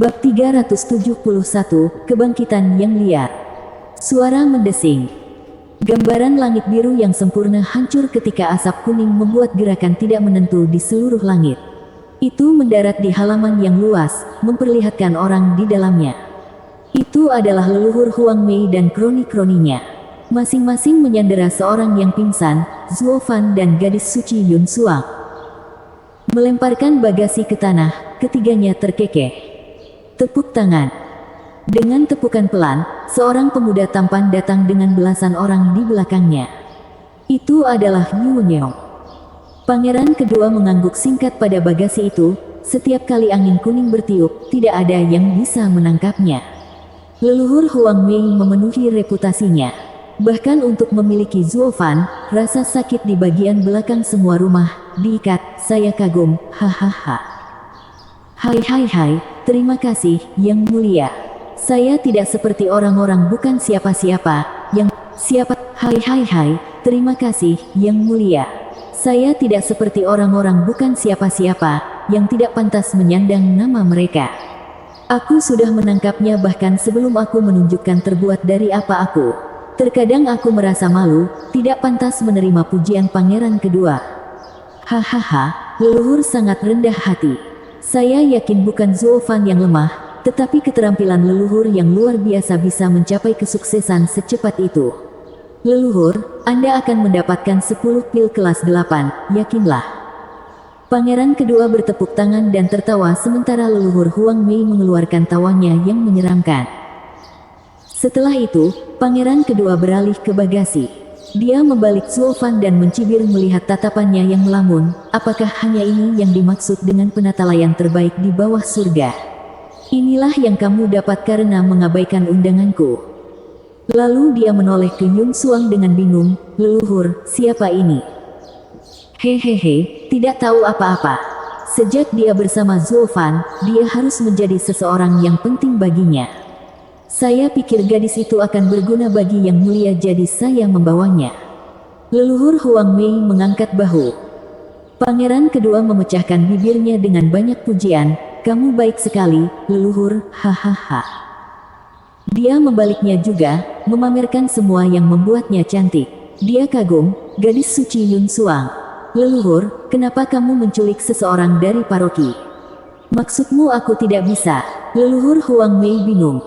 Bab 371, Kebangkitan yang liar. Suara mendesing. Gambaran langit biru yang sempurna hancur ketika asap kuning membuat gerakan tidak menentu di seluruh langit. Itu mendarat di halaman yang luas, memperlihatkan orang di dalamnya. Itu adalah leluhur Huang Mei dan kroni-kroninya. Masing-masing menyandera seorang yang pingsan, Zuo Fan dan gadis suci Yun Suang. Melemparkan bagasi ke tanah, ketiganya terkekeh. Tepuk tangan. Dengan tepukan pelan, seorang pemuda tampan datang dengan belasan orang di belakangnya. Itu adalah Yu Nyong. Pangeran kedua mengangguk singkat pada bagasi itu. Setiap kali angin kuning bertiup, tidak ada yang bisa menangkapnya. Leluhur Huang Mei memenuhi reputasinya. Bahkan untuk memiliki Zuo Fan, rasa sakit di bagian belakang semua rumah diikat. Saya kagum, hahaha. Hai, terima kasih, Yang Mulia. Saya tidak seperti orang-orang bukan siapa-siapa, yang siapa. Hai, terima kasih, Yang Mulia. Saya tidak seperti orang-orang bukan siapa-siapa, yang tidak pantas menyandang nama mereka. Aku sudah menangkapnya bahkan sebelum aku menunjukkan terbuat dari apa aku. Terkadang aku merasa malu, tidak pantas menerima pujian pangeran kedua. Hahaha, leluhur sangat rendah hati. Saya yakin bukan Zuo Fan yang lemah, tetapi keterampilan leluhur yang luar biasa bisa mencapai kesuksesan secepat itu. Leluhur, Anda akan mendapatkan 10 pil kelas 8, yakinlah. Pangeran kedua bertepuk tangan dan tertawa sementara leluhur Huang Mei mengeluarkan tawanya yang menyeramkan. Setelah itu, pangeran kedua beralih ke bagasi. Dia membalik Zuo Fan dan mencibir melihat tatapannya yang melamun. Apakah hanya ini yang dimaksud dengan penatalaian terbaik di bawah surga? Inilah yang kamu dapat karena mengabaikan undanganku. Lalu dia menoleh ke Yun Suang dengan bingung. Leluhur, siapa ini? Hehehe, tidak tahu apa-apa. Sejak dia bersama Zuo Fan, dia harus menjadi seseorang yang penting baginya. Saya pikir gadis itu akan berguna bagi Yang Mulia, jadi saya membawanya. Leluhur Huang Mei mengangkat bahu. Pangeran kedua memecahkan bibirnya dengan banyak pujian. Kamu baik sekali, leluhur, hahaha. Dia membaliknya juga, memamerkan semua yang membuatnya cantik. Dia kagum, gadis suci Yun Suang. Leluhur, kenapa kamu menculik seseorang dari paroki? Maksudmu aku tidak bisa? Leluhur Huang Mei bingung.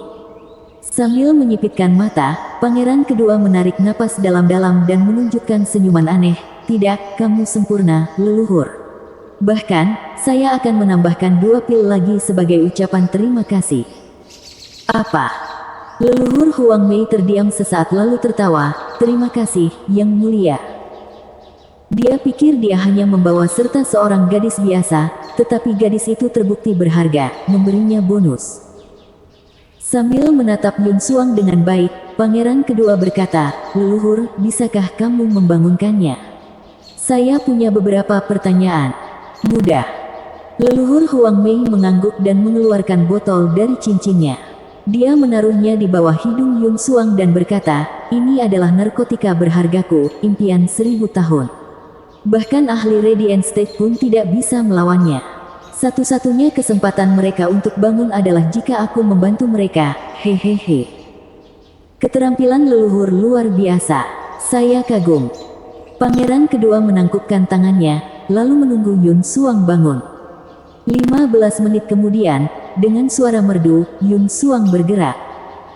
Sambil menyipitkan mata, pangeran kedua menarik napas dalam-dalam dan menunjukkan senyuman aneh. Tidak, kamu sempurna, leluhur. Bahkan, saya akan menambahkan 2 pil lagi sebagai ucapan terima kasih. Apa? Leluhur Huang Mei terdiam sesaat lalu tertawa. Terima kasih, Yang Mulia. Dia pikir dia hanya membawa serta seorang gadis biasa, tetapi gadis itu terbukti berharga, memberinya bonus. Sambil menatap Yun Suang dengan baik, pangeran kedua berkata, leluhur, bisakah kamu membangunkannya? Saya punya beberapa pertanyaan. Mudah. Leluhur Huang Mei mengangguk dan mengeluarkan botol dari cincinnya. Dia menaruhnya di bawah hidung Yun Suang dan berkata, ini adalah narkotika berhargaku, impian 1000 tahun. Bahkan ahli Radiant State pun tidak bisa melawannya. Satu-satunya kesempatan mereka untuk bangun adalah jika aku membantu mereka, hehehe. Keterampilan leluhur luar biasa. Saya kagum. Pangeran kedua menangkupkan tangannya, lalu menunggu Yun Suang bangun. 15 menit kemudian, dengan suara merdu, Yun Suang bergerak.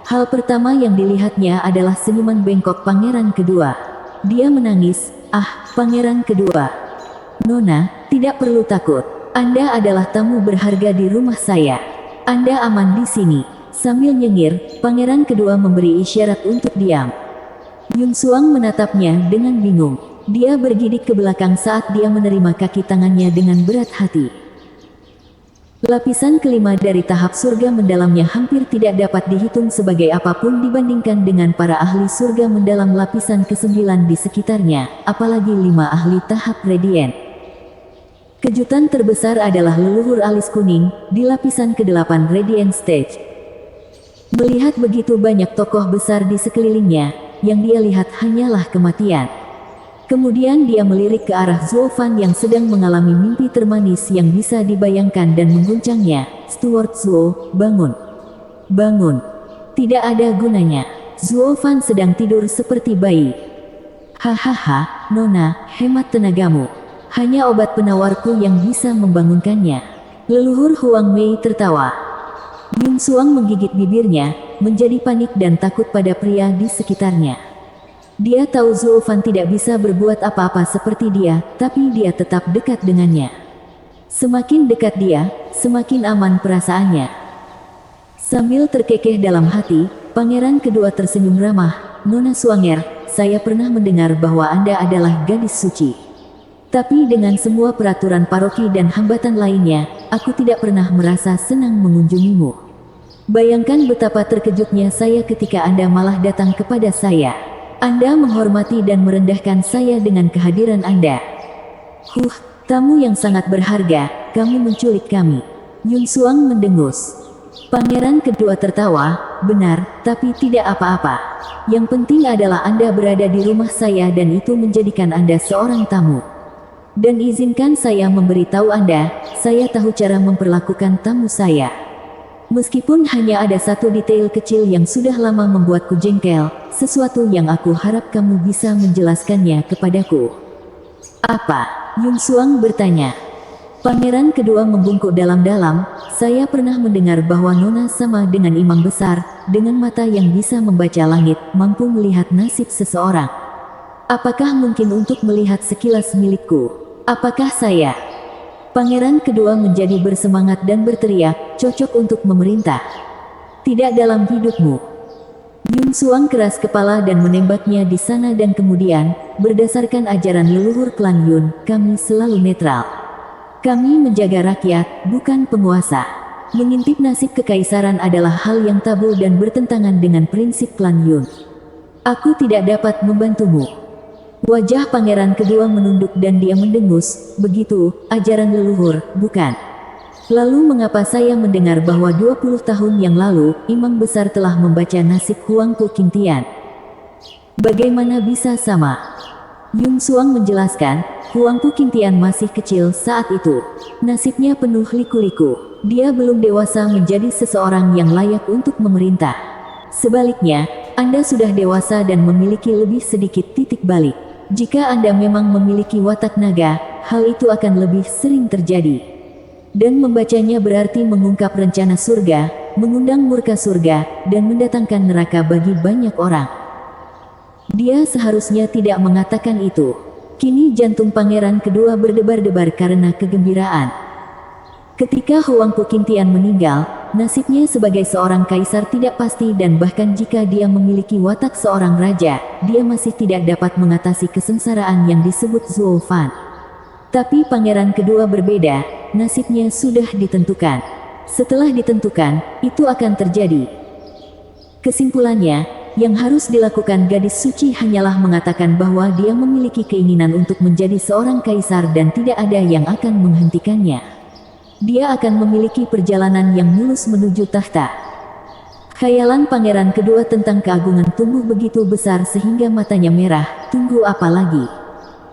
Hal pertama yang dilihatnya adalah senyuman bengkok pangeran kedua. Dia menangis, pangeran kedua. Nona, tidak perlu takut. Anda adalah tamu berharga di rumah saya. Anda aman di sini. Sambil nyengir, pangeran kedua memberi isyarat untuk diam. Yun Suang menatapnya dengan bingung. Dia bergidik ke belakang saat dia menerima kaki tangannya dengan berat hati. Lapisan kelima dari tahap surga mendalamnya hampir tidak dapat dihitung sebagai apapun dibandingkan dengan para ahli surga mendalam lapisan ke-9 di sekitarnya, apalagi 5 ahli tahap radiant. Kejutan terbesar adalah leluhur alis kuning, di lapisan ke-8 Radiant Stage. Melihat begitu banyak tokoh besar di sekelilingnya, yang dia lihat hanyalah kematian. Kemudian dia melirik ke arah Zuofan yang sedang mengalami mimpi termanis yang bisa dibayangkan dan mengguncangnya. "Stuart Zuo, bangun. Bangun. Tidak ada gunanya. Zuofan sedang tidur seperti bayi." "Hahaha, Nona, hemat tenagamu. Hanya obat penawarku yang bisa membangunkannya." Leluhur Huang Mei tertawa. Yun Xuang menggigit bibirnya, menjadi panik dan takut pada pria di sekitarnya. Dia tahu Zuofan tidak bisa berbuat apa-apa seperti dia, tapi dia tetap dekat dengannya. Semakin dekat dia, semakin aman perasaannya. Sambil terkekeh dalam hati, pangeran kedua tersenyum ramah. "Nona Xuanger, saya pernah mendengar bahwa Anda adalah gadis suci. Tapi dengan semua peraturan paroki dan hambatan lainnya, aku tidak pernah merasa senang mengunjungimu. Bayangkan betapa terkejutnya saya ketika Anda malah datang kepada saya. Anda menghormati dan merendahkan saya dengan kehadiran Anda. Tamu yang sangat berharga, kamu menculik kami." Yun Xuang mendengus. Pangeran kedua tertawa. "Benar, tapi tidak apa-apa. Yang penting adalah Anda berada di rumah saya dan itu menjadikan Anda seorang tamu. Dan izinkan saya memberitahu Anda, saya tahu cara memperlakukan tamu saya. Meskipun hanya ada satu detail kecil yang sudah lama membuatku jengkel, sesuatu yang aku harap kamu bisa menjelaskannya kepadaku." "Apa?" Yun Xuang bertanya. Pangeran kedua membungkuk dalam-dalam. "Saya pernah mendengar bahwa Nona sama dengan imam besar, dengan mata yang bisa membaca langit, mampu melihat nasib seseorang. Apakah mungkin untuk melihat sekilas milikku? Apakah saya?" Pangeran kedua menjadi bersemangat dan berteriak, "Cocok untuk memerintah. Tidak dalam hidupmu." Yun Xuang keras kepala dan menembaknya di sana dan kemudian, berdasarkan ajaran leluhur klan Yun, kami selalu netral. Kami menjaga rakyat, bukan penguasa. Mengintip nasib kekaisaran adalah hal yang tabu dan bertentangan dengan prinsip klan Yun. Aku tidak dapat membantumu." Wajah pangeran kedua menunduk dan dia mendengus. "Begitu, ajaran leluhur, bukan? Lalu mengapa saya mendengar bahwa 20 tahun yang lalu, imam besar telah membaca nasib Huangpu Qingtian? Bagaimana bisa sama?" Yun Xuang menjelaskan, "Huangpu Qingtian masih kecil saat itu. Nasibnya penuh liku-liku. Dia belum dewasa menjadi seseorang yang layak untuk memerintah. Sebaliknya, Anda sudah dewasa dan memiliki lebih sedikit titik balik. Jika Anda memang memiliki watak naga, hal itu akan lebih sering terjadi. Dan membacanya berarti mengungkap rencana surga, mengundang murka surga, dan mendatangkan neraka bagi banyak orang. Dia seharusnya tidak mengatakan itu." Kini jantung pangeran kedua berdebar-debar karena kegembiraan. Ketika Huangpu Qingtian meninggal, nasibnya sebagai seorang kaisar tidak pasti dan bahkan jika dia memiliki watak seorang raja, dia masih tidak dapat mengatasi kesengsaraan yang disebut Zuofan. Tapi pangeran kedua berbeda, nasibnya sudah ditentukan. Setelah ditentukan, itu akan terjadi. Kesimpulannya, yang harus dilakukan gadis suci hanyalah mengatakan bahwa dia memiliki keinginan untuk menjadi seorang kaisar dan tidak ada yang akan menghentikannya. Dia akan memiliki perjalanan yang mulus menuju tahta. Khayalan pangeran kedua tentang keagungan tumbuh begitu besar sehingga matanya merah. "Tunggu apa lagi?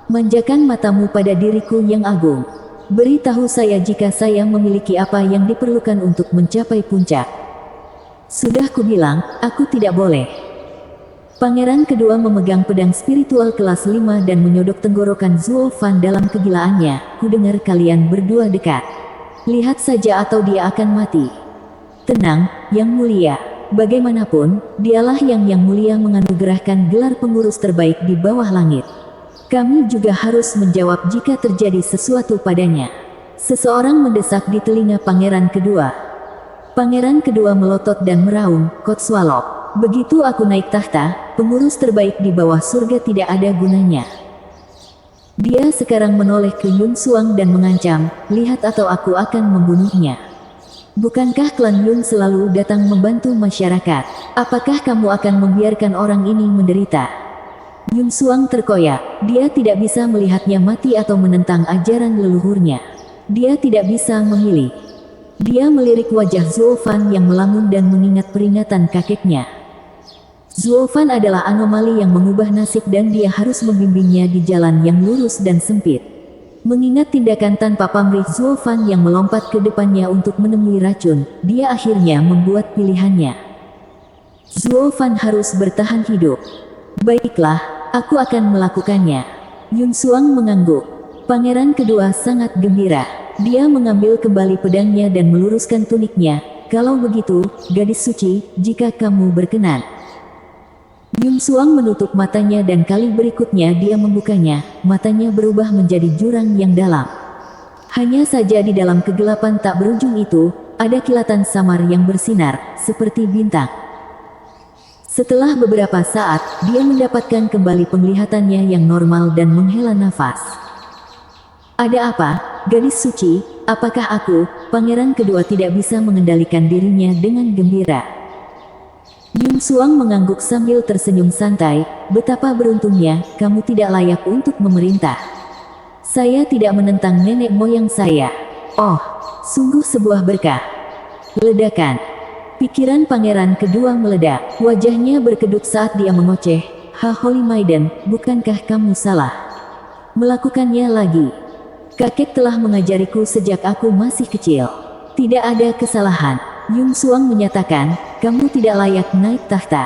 Manjakan matamu pada diriku yang agung. Beritahu saya jika saya memiliki apa yang diperlukan untuk mencapai puncak." "Sudah kubilang, aku tidak boleh." Pangeran kedua memegang pedang spiritual kelas 5 dan menyodok tenggorokan Zuofan dalam kegilaannya. "Kudengar kalian berdua dekat. Lihat saja atau dia akan mati." "Tenang, Yang Mulia. Bagaimanapun, dialah yang Mulia menganugerahkan gelar pengurus terbaik di bawah langit. Kami juga harus menjawab jika terjadi sesuatu padanya." Seseorang mendesak di telinga pangeran kedua. Pangeran kedua melotot dan meraung, "Kotswalop. Begitu aku naik tahta, pengurus terbaik di bawah surga tidak ada gunanya." Dia sekarang menoleh ke Yun Xuang dan mengancam, "Lihat atau aku akan membunuhnya. Bukankah klan Yun selalu datang membantu masyarakat? Apakah kamu akan membiarkan orang ini menderita?" Yun Xuang terkoyak. Dia tidak bisa melihatnya mati atau menentang ajaran leluhurnya. Dia tidak bisa memilih. Dia melirik wajah Zuofan yang melamun dan mengingat peringatan kakeknya. Zuofan adalah anomali yang mengubah nasib dan dia harus membimbingnya di jalan yang lurus dan sempit. Mengingat tindakan tanpa pamrih Zuofan yang melompat ke depannya untuk menemui racun, dia akhirnya membuat pilihannya. Zuofan harus bertahan hidup. Baiklah, aku akan melakukannya. Yun Xuang mengangguk. Pangeran kedua sangat gembira. Dia mengambil kembali pedangnya dan meluruskan tuniknya. Kalau begitu, gadis suci, jika kamu berkenan. Yun Xuang menutup matanya dan kali berikutnya dia membukanya, matanya berubah menjadi jurang yang dalam. Hanya saja di dalam kegelapan tak berujung itu, ada kilatan samar yang bersinar, seperti bintang. Setelah beberapa saat, dia mendapatkan kembali penglihatannya yang normal dan menghela nafas. Ada apa, gadis suci? Apakah aku, pangeran kedua tidak bisa mengendalikan dirinya dengan gembira? Yun Xuang mengangguk sambil tersenyum santai, betapa beruntungnya, kamu tidak layak untuk memerintah. Saya tidak menentang nenek moyang saya. Oh, sungguh sebuah berkah. Ledakan. Pikiran pangeran kedua meledak, wajahnya berkedut saat dia mengoceh, "Ha Holy Maiden, bukankah kamu salah melakukannya lagi? Kakek telah mengajariku sejak aku masih kecil. Tidak ada kesalahan." Yun Xuang menyatakan, "Kamu tidak layak naik tahta.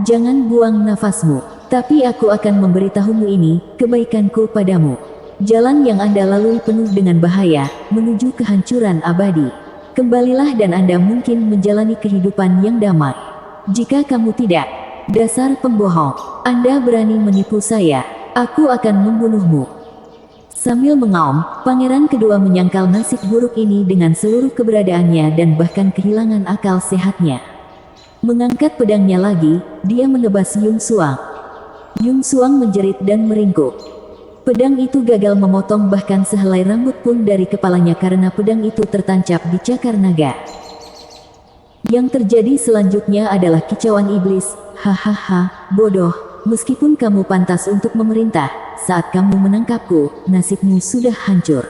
Jangan buang nafasmu. Tapi aku akan memberitahumu ini, kebaikanku padamu. Jalan yang Anda lalui penuh dengan bahaya, menuju kehancuran abadi. Kembalilah dan Anda mungkin menjalani kehidupan yang damai. Jika kamu tidak, dasar pembohong, Anda berani menipu saya, aku akan membunuhmu." Sambil mengaum, pangeran kedua menyangkal nasib buruk ini dengan seluruh keberadaannya dan bahkan kehilangan akal sehatnya. Mengangkat pedangnya lagi, dia menebas Yun Xuang. Yun Xuang menjerit dan meringkuk. Pedang itu gagal memotong bahkan sehelai rambut pun dari kepalanya karena pedang itu tertancap di cakar naga. Yang terjadi selanjutnya adalah kicauan iblis, "Hahaha, bodoh, meskipun kamu pantas untuk memerintah, saat kamu menangkapku, nasibmu sudah hancur."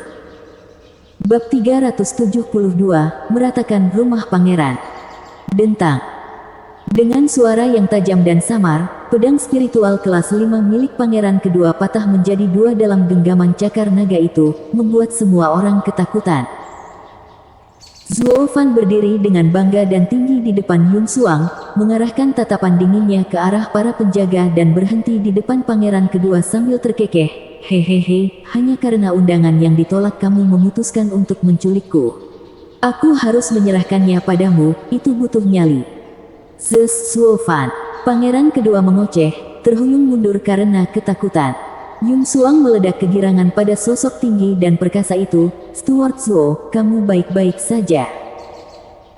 Bab 372, meratakan rumah pangeran. Dentang. Dengan suara yang tajam dan samar, pedang spiritual kelas 5 milik pangeran kedua patah menjadi dua dalam genggaman cakar naga itu, membuat semua orang ketakutan. Zuofan berdiri dengan bangga dan tinggi di depan Yun Xuang, mengarahkan tatapan dinginnya ke arah para penjaga dan berhenti di depan pangeran kedua sambil terkekeh, "Hehehe, hanya karena undangan yang ditolak kamu memutuskan untuk menculikku. Aku harus menyerahkannya padamu, itu butuh nyali." Zuofan. Pangeran kedua mengoceh, terhuyung mundur karena ketakutan. Yun Xuang meledak kegirangan pada sosok tinggi dan perkasa itu, "Stuart Zuo, kamu baik-baik saja?"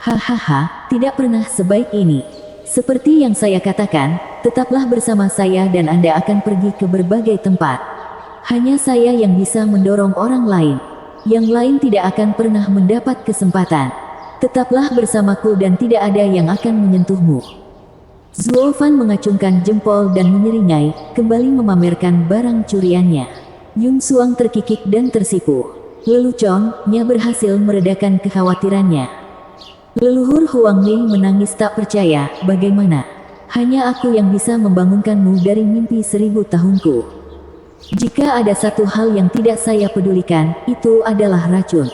"Hahaha, tidak pernah sebaik ini. Seperti yang saya katakan, tetaplah bersama saya dan Anda akan pergi ke berbagai tempat. Hanya saya yang bisa mendorong orang lain. Yang lain tidak akan pernah mendapat kesempatan. Tetaplah bersamaku dan tidak ada yang akan menyentuhmu." Zuofan mengacungkan jempol dan menyeringai, kembali memamerkan barang curiannya. Yun Xuang terkikik dan tersipu. Leluconnya berhasil meredakan kekhawatirannya. Leluhur Huang Ming menangis tak percaya, "Bagaimana? Hanya aku yang bisa membangunkanmu dari mimpi 1000 tahunku. Jika ada satu hal yang tidak saya pedulikan, itu adalah racun.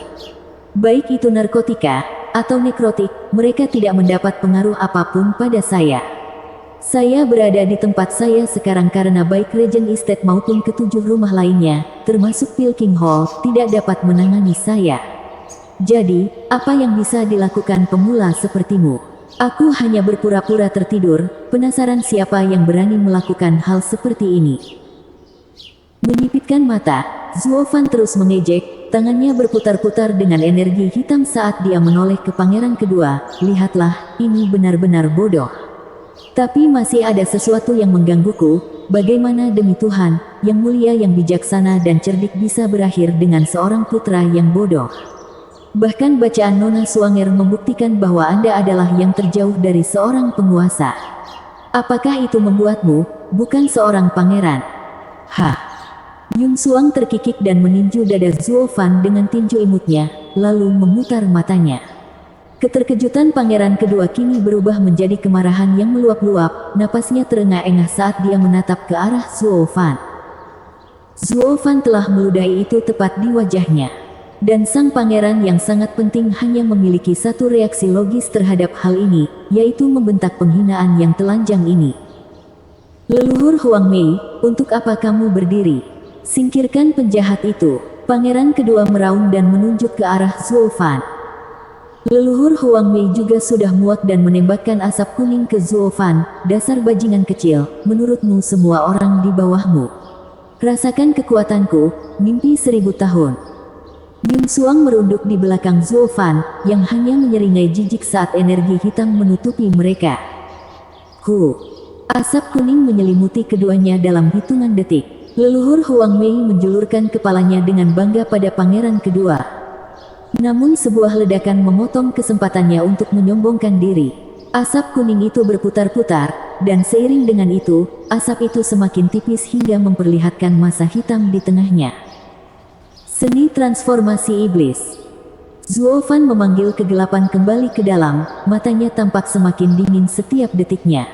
Baik itu narkotika atau nekrotik, mereka tidak mendapat pengaruh apapun pada saya. Saya berada di tempat saya sekarang karena baik Regent Estate maupun ketujuh rumah lainnya, termasuk Pilking Hall, tidak dapat menangani saya. Jadi, apa yang bisa dilakukan pemula sepertimu? Aku hanya berpura-pura tertidur, penasaran siapa yang berani melakukan hal seperti ini." Menyipitkan mata, Zuofan terus mengejek, tangannya berputar-putar dengan energi hitam saat dia menoleh ke pangeran kedua, "Lihatlah, ini benar-benar bodoh. Tapi masih ada sesuatu yang menggangguku, bagaimana demi Tuhan, yang mulia yang bijaksana dan cerdik bisa berakhir dengan seorang putra yang bodoh. Bahkan bacaan Nona Suanger membuktikan bahwa Anda adalah yang terjauh dari seorang penguasa. Apakah itu membuatmu, bukan seorang pangeran?" "Hah?" Yun Xuang terkikik dan meninju dada Zuofan dengan tinju imutnya, lalu memutar matanya. Keterkejutan pangeran kedua kini berubah menjadi kemarahan yang meluap-luap, napasnya terengah-engah saat dia menatap ke arah Zuo Fan. Zuo Fan telah meludahi itu tepat di wajahnya. Dan sang pangeran yang sangat penting hanya memiliki satu reaksi logis terhadap hal ini, yaitu membentak penghinaan yang telanjang ini. Leluhur Huang Mei, untuk apa kamu berdiri? Singkirkan penjahat itu. Pangeran kedua meraung dan menunjuk ke arah Zuo Fan. Leluhur Huang Mei juga sudah muak dan menembakkan asap kuning ke Zuo Fan. Dasar bajingan kecil, menurutmu semua orang di bawahmu. Rasakan kekuatanku, mimpi 1000 tahun. Yun Suang merunduk di belakang Zuo Fan, yang hanya menyeringai jijik saat energi hitam menutupi mereka. Asap kuning menyelimuti keduanya dalam hitungan detik. Leluhur Huang Mei menjulurkan kepalanya dengan bangga pada pangeran kedua. Namun sebuah ledakan memotong kesempatannya untuk menyombongkan diri. Asap kuning itu berputar-putar, dan seiring dengan itu, asap itu semakin tipis hingga memperlihatkan massa hitam di tengahnya. Seni transformasi iblis. Zuo Fan memanggil kegelapan kembali ke dalam, matanya tampak semakin dingin setiap detiknya.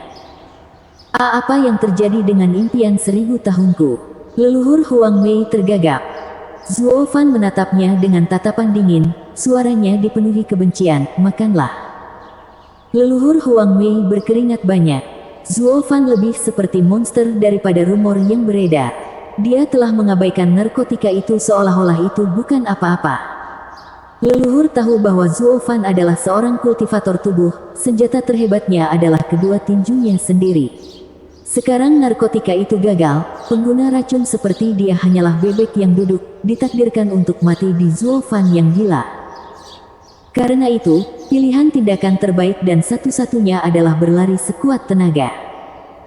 Apa yang terjadi dengan impian 1000 tahunku? Leluhur Huang Mei tergagap. Zuo Fan menatapnya dengan tatapan dingin, suaranya dipenuhi kebencian, makanlah. Leluhur Huang Mei berkeringat banyak. Zuo Fan lebih seperti monster daripada rumor yang beredar. Dia telah mengabaikan narkotika itu seolah-olah itu bukan apa-apa. Leluhur tahu bahwa Zuo Fan adalah seorang kultivator tubuh, senjata terhebatnya adalah kedua tinjunya sendiri. Sekarang narkotika itu gagal, pengguna racun seperti dia hanyalah bebek yang duduk, ditakdirkan untuk mati di Zuo Fan yang gila. Karena itu, pilihan tindakan terbaik dan satu-satunya adalah berlari sekuat tenaga.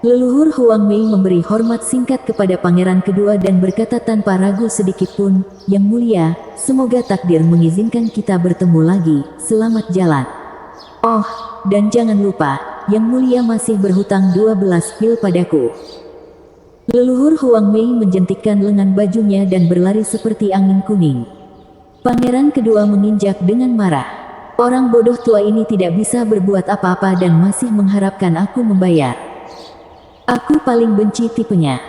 Leluhur Huang Mei memberi hormat singkat kepada pangeran kedua dan berkata tanpa ragu sedikitpun, "Yang mulia, semoga takdir mengizinkan kita bertemu lagi, selamat jalan. Oh, dan jangan lupa, Yang Mulia masih berhutang 12 pil padaku." Leluhur Huang Mei menjentikkan lengan bajunya dan berlari seperti angin kuning. Pangeran kedua menginjak dengan marah. Orang bodoh tua ini tidak bisa berbuat apa-apa dan masih mengharapkan aku membayar. Aku paling benci tipenya.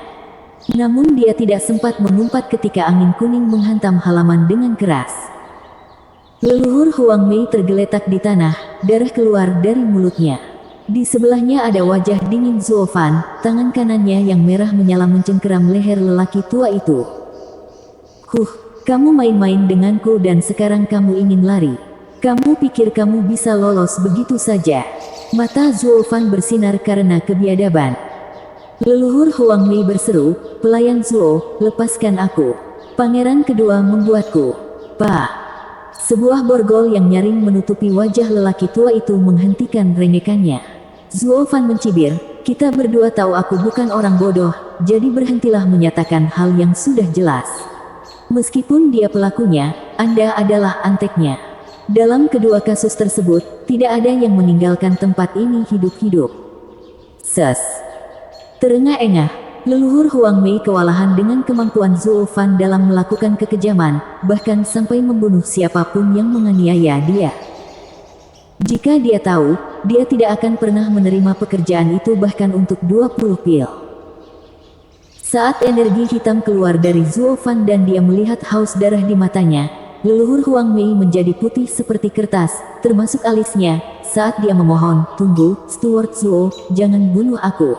Namun dia tidak sempat mengumpat ketika angin kuning menghantam halaman dengan keras. Leluhur Huang Mei tergeletak di tanah, darah keluar dari mulutnya. Di sebelahnya ada wajah dingin Zuo Fan, tangan kanannya yang merah menyala mencengkeram leher lelaki tua itu. Kamu main-main denganku dan sekarang kamu ingin lari. Kamu pikir kamu bisa lolos begitu saja? Mata Zuo Fan bersinar karena kebiadaban. Leluhur Huang Mei berseru, "Pelayan Zuo, lepaskan aku. Pangeran kedua membuatku." Sebuah borgol yang nyaring menutupi wajah lelaki tua itu menghentikan rengekannya. Zuo Fan mencibir, "Kita berdua tahu aku bukan orang bodoh, jadi berhentilah menyatakan hal yang sudah jelas. Meskipun dia pelakunya, Anda adalah anteknya. Dalam kedua kasus tersebut, tidak ada yang meninggalkan tempat ini hidup-hidup." Terengah-engah, leluhur Huang Mei kewalahan dengan kemampuan Zuo Fan dalam melakukan kekejaman, bahkan sampai membunuh siapapun yang menganiaya dia. Jika dia tahu, dia tidak akan pernah menerima pekerjaan itu bahkan untuk 20 pil. Saat energi hitam keluar dari Zuo Fan dan dia melihat haus darah di matanya, leluhur Huang Mei menjadi putih seperti kertas, termasuk alisnya, saat dia memohon, "Tunggu, Steward Zuo, jangan bunuh aku.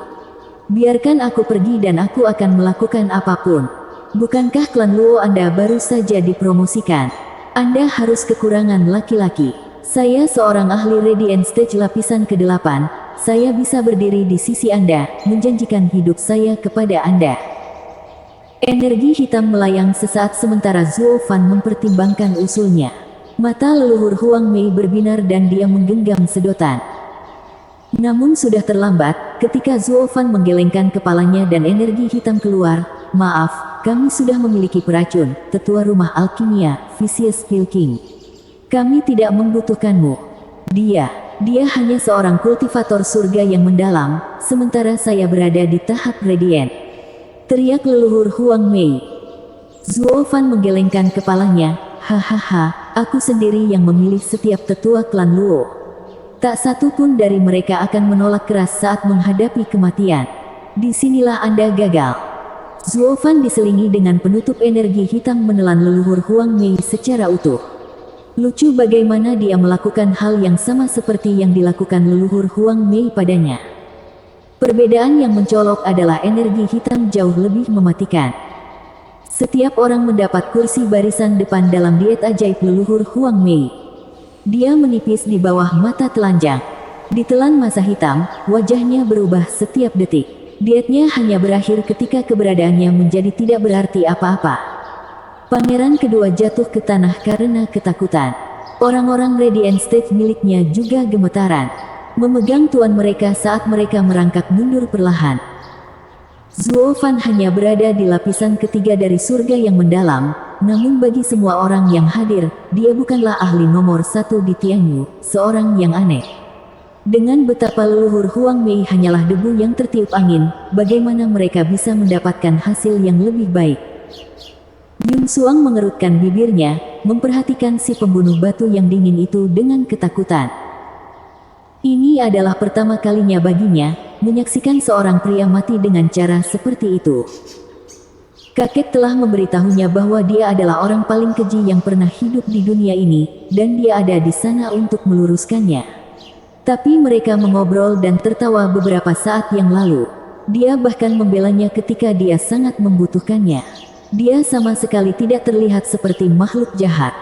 Biarkan aku pergi dan aku akan melakukan apapun. Bukankah klan Luo Anda baru saja dipromosikan? Anda harus kekurangan laki-laki. Saya seorang ahli Radiant Stage lapisan ke-8, saya bisa berdiri di sisi Anda, menjanjikan hidup saya kepada Anda." Energi hitam melayang sesaat sementara Zuo Fan mempertimbangkan usulnya. Mata leluhur Huang Mei berbinar dan dia menggenggam sedotan. Namun sudah terlambat, ketika Zuo Fan menggelengkan kepalanya dan energi hitam keluar. "Maaf, kami sudah memiliki peracun, tetua rumah alkimia, Vicious Pill King. Kami tidak membutuhkanmu. Dia hanya seorang kultivator surga yang mendalam, sementara saya berada di tahap Radiant," teriak leluhur Huang Mei. Zuo Fan menggelengkan kepalanya, "Hahaha, aku sendiri yang memilih setiap tetua klan Luo. Tak satu pun dari mereka akan menolak keras saat menghadapi kematian. Disinilah Anda gagal. Zuo Fan diselingi dengan penutup energi hitam menelan leluhur Huang Mei secara utuh. Lucu bagaimana dia melakukan hal yang sama seperti yang dilakukan leluhur Huang Mei padanya. Perbedaan yang mencolok adalah energi hitam jauh lebih mematikan. Setiap orang mendapat kursi barisan depan dalam diet ajaib leluhur Huang Mei. Dia menipis di bawah mata telanjang. Ditelan masa hitam, wajahnya berubah setiap detik. Dietnya hanya berakhir ketika keberadaannya menjadi tidak berarti apa-apa. Pangeran kedua jatuh ke tanah karena ketakutan. Orang-orang Radiant State miliknya juga gemetaran, memegang tuan mereka saat mereka merangkak mundur perlahan. Zuo Fan hanya berada di lapisan ketiga dari surga yang mendalam, namun bagi semua orang yang hadir, dia bukanlah ahli nomor satu di Tianyu, seorang yang aneh. Dengan betapa leluhur Huang Mei hanyalah debu yang tertiup angin, bagaimana mereka bisa mendapatkan hasil yang lebih baik? Yun Suang mengerutkan bibirnya, memperhatikan si pembunuh batu yang dingin itu dengan ketakutan. Ini adalah pertama kalinya baginya, menyaksikan seorang pria mati dengan cara seperti itu. Kakek telah memberitahunya bahwa dia adalah orang paling keji yang pernah hidup di dunia ini, dan dia ada di sana untuk meluruskannya. Tapi mereka mengobrol dan tertawa beberapa saat yang lalu. Dia bahkan membelanya ketika dia sangat membutuhkannya. Dia sama sekali tidak terlihat seperti makhluk jahat.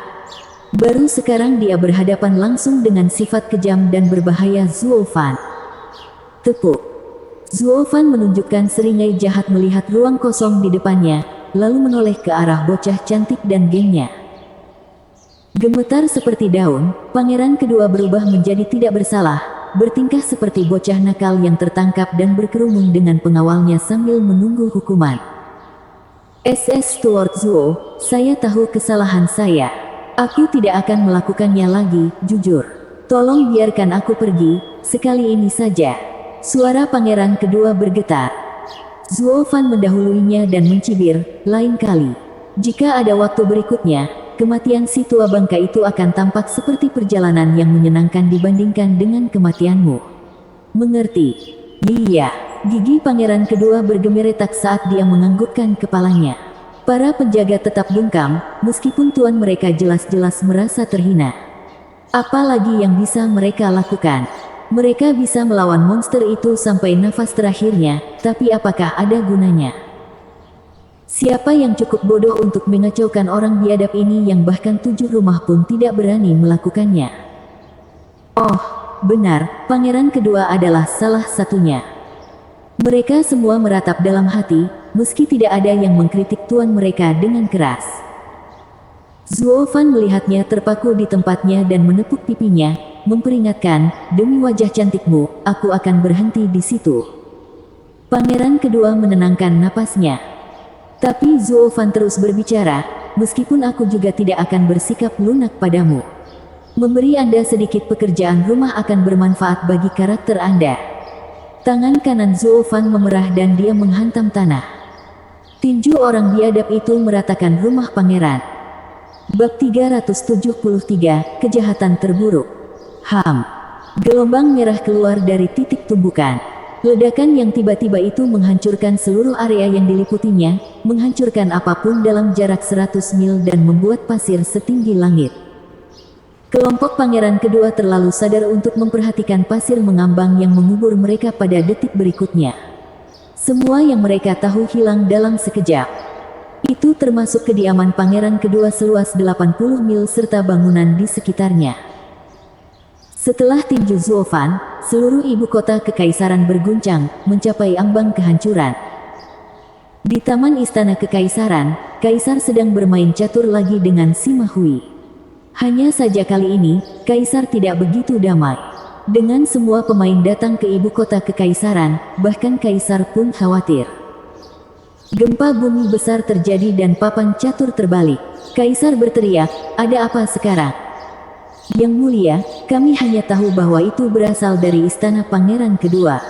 Baru sekarang dia berhadapan langsung dengan sifat kejam dan berbahaya Zuo Fan. Tepuk. Zuo Fan menunjukkan seringai jahat melihat ruang kosong di depannya, lalu menoleh ke arah bocah cantik dan gengnya. Gemetar seperti daun, pangeran kedua berubah menjadi tidak bersalah, bertingkah seperti bocah nakal yang tertangkap dan berkerumun dengan pengawalnya sambil menunggu hukuman. SS Steward Zuo, saya tahu kesalahan saya. Aku tidak akan melakukannya lagi, jujur. Tolong biarkan aku pergi, sekali ini saja. Suara pangeran kedua bergetar. Zuo Fan mendahuluinya dan mencibir, lain kali. Jika ada waktu berikutnya, kematian si tua bangka itu akan tampak seperti perjalanan yang menyenangkan dibandingkan dengan kematianmu. Mengerti? Iya. Gigi pangeran kedua bergemeretak saat dia menganggukkan kepalanya. Para penjaga tetap bungkam, meskipun tuan mereka jelas-jelas merasa terhina. Apalagi yang bisa mereka lakukan? Mereka bisa melawan monster itu sampai nafas terakhirnya, tapi apakah ada gunanya? Siapa yang cukup bodoh untuk mengacaukan orang biadab ini yang bahkan 7 rumah pun tidak berani melakukannya? Oh, benar, pangeran kedua adalah salah satunya. Mereka semua meratap dalam hati, meski tidak ada yang mengkritik tuan mereka dengan keras. Zuo Fan melihatnya terpaku di tempatnya dan menepuk pipinya, memperingatkan, demi wajah cantikmu, aku akan berhenti di situ. Pangeran kedua menenangkan napasnya. Tapi Zuo Fan terus berbicara, meskipun aku juga tidak akan bersikap lunak padamu. Memberi Anda sedikit pekerjaan rumah akan bermanfaat bagi karakter Anda. Tangan kanan Zuo Fan memerah dan dia menghantam tanah. Tinju orang biadab itu meratakan rumah pangeran. Bab 373, Kejahatan Terburuk. Gelombang merah keluar dari titik tumbukan. Ledakan yang tiba-tiba itu menghancurkan seluruh area yang diliputinya, menghancurkan apapun dalam jarak 100 mil dan membuat pasir setinggi langit. Kelompok pangeran kedua terlalu sadar untuk memperhatikan pasir mengambang yang mengubur mereka pada detik berikutnya. Semua yang mereka tahu hilang dalam sekejap. Itu termasuk kediaman pangeran kedua seluas 80 mil serta bangunan di sekitarnya. Setelah tinju Zuo Fan, seluruh ibu kota kekaisaran berguncang, mencapai ambang kehancuran. Di taman istana kekaisaran, kaisar sedang bermain catur lagi dengan Sima Hui. Hanya saja kali ini, kaisar tidak begitu damai. Dengan semua pemain datang ke ibu kota kekaisaran, bahkan kaisar pun khawatir. Gempa bumi besar terjadi dan papan catur terbalik. Kaisar berteriak, ada apa sekarang? Yang mulia, kami hanya tahu bahwa itu berasal dari istana pangeran kedua.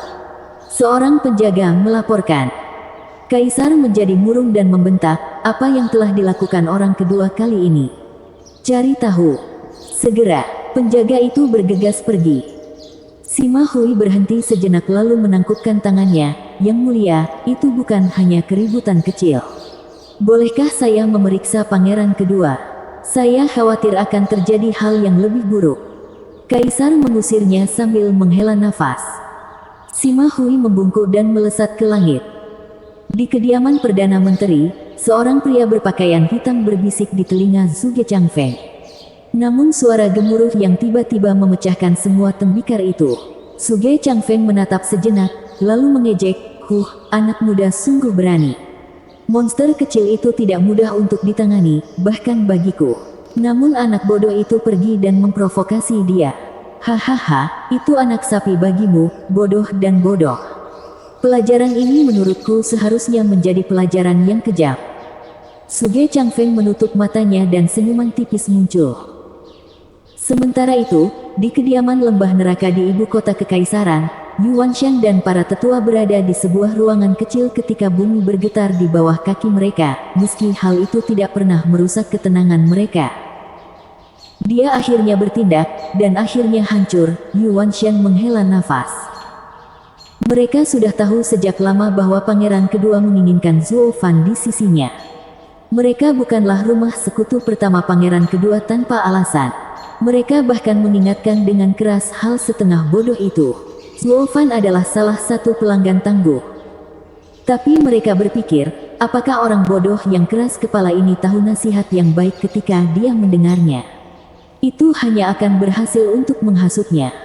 Seorang penjaga melaporkan. Kaisar menjadi murung dan membentak, apa yang telah dilakukan orang kedua kali ini? Cari tahu. Segera, penjaga itu bergegas pergi. Sima Hui berhenti sejenak lalu menangkupkan tangannya. Yang mulia, itu bukan hanya keributan kecil. Bolehkah saya memeriksa pangeran kedua? Saya khawatir akan terjadi hal yang lebih buruk. Kaisar mengusirnya sambil menghela nafas. Sima Hui membungkuk dan melesat ke langit. Di kediaman Perdana Menteri, seorang pria berpakaian hitam berbisik di telinga Zhuge Changfeng. Namun suara gemuruh yang tiba-tiba memecahkan semua tembikar itu. Zhuge Changfeng menatap sejenak, lalu mengejek, anak muda sungguh berani. Monster kecil itu tidak mudah untuk ditangani, bahkan bagiku. Namun anak bodoh itu pergi dan memprovokasi dia. Hahaha, itu anak sapi bagimu, bodoh dan bodoh. Pelajaran ini menurutku seharusnya menjadi pelajaran yang kejam. Zhuge Changfeng menutup matanya dan senyuman tipis muncul. Sementara itu, di kediaman lembah neraka di ibu kota kekaisaran, Yuan Shan dan para tetua berada di sebuah ruangan kecil ketika bumi bergetar di bawah kaki mereka, meski hal itu tidak pernah merusak ketenangan mereka. Dia akhirnya bertindak, dan akhirnya hancur. Yuan Shan menghela nafas. Mereka sudah tahu sejak lama bahwa pangeran kedua menginginkan Zhuo Fan di sisinya. Mereka bukanlah rumah sekutu pertama pangeran kedua tanpa alasan. Mereka bahkan mengingatkan dengan keras hal setengah bodoh itu. Zhuo Fan adalah salah satu pelanggan tangguh. Tapi mereka berpikir, apakah orang bodoh yang keras kepala ini tahu nasihat yang baik ketika dia mendengarnya? Itu hanya akan berhasil untuk menghasutnya.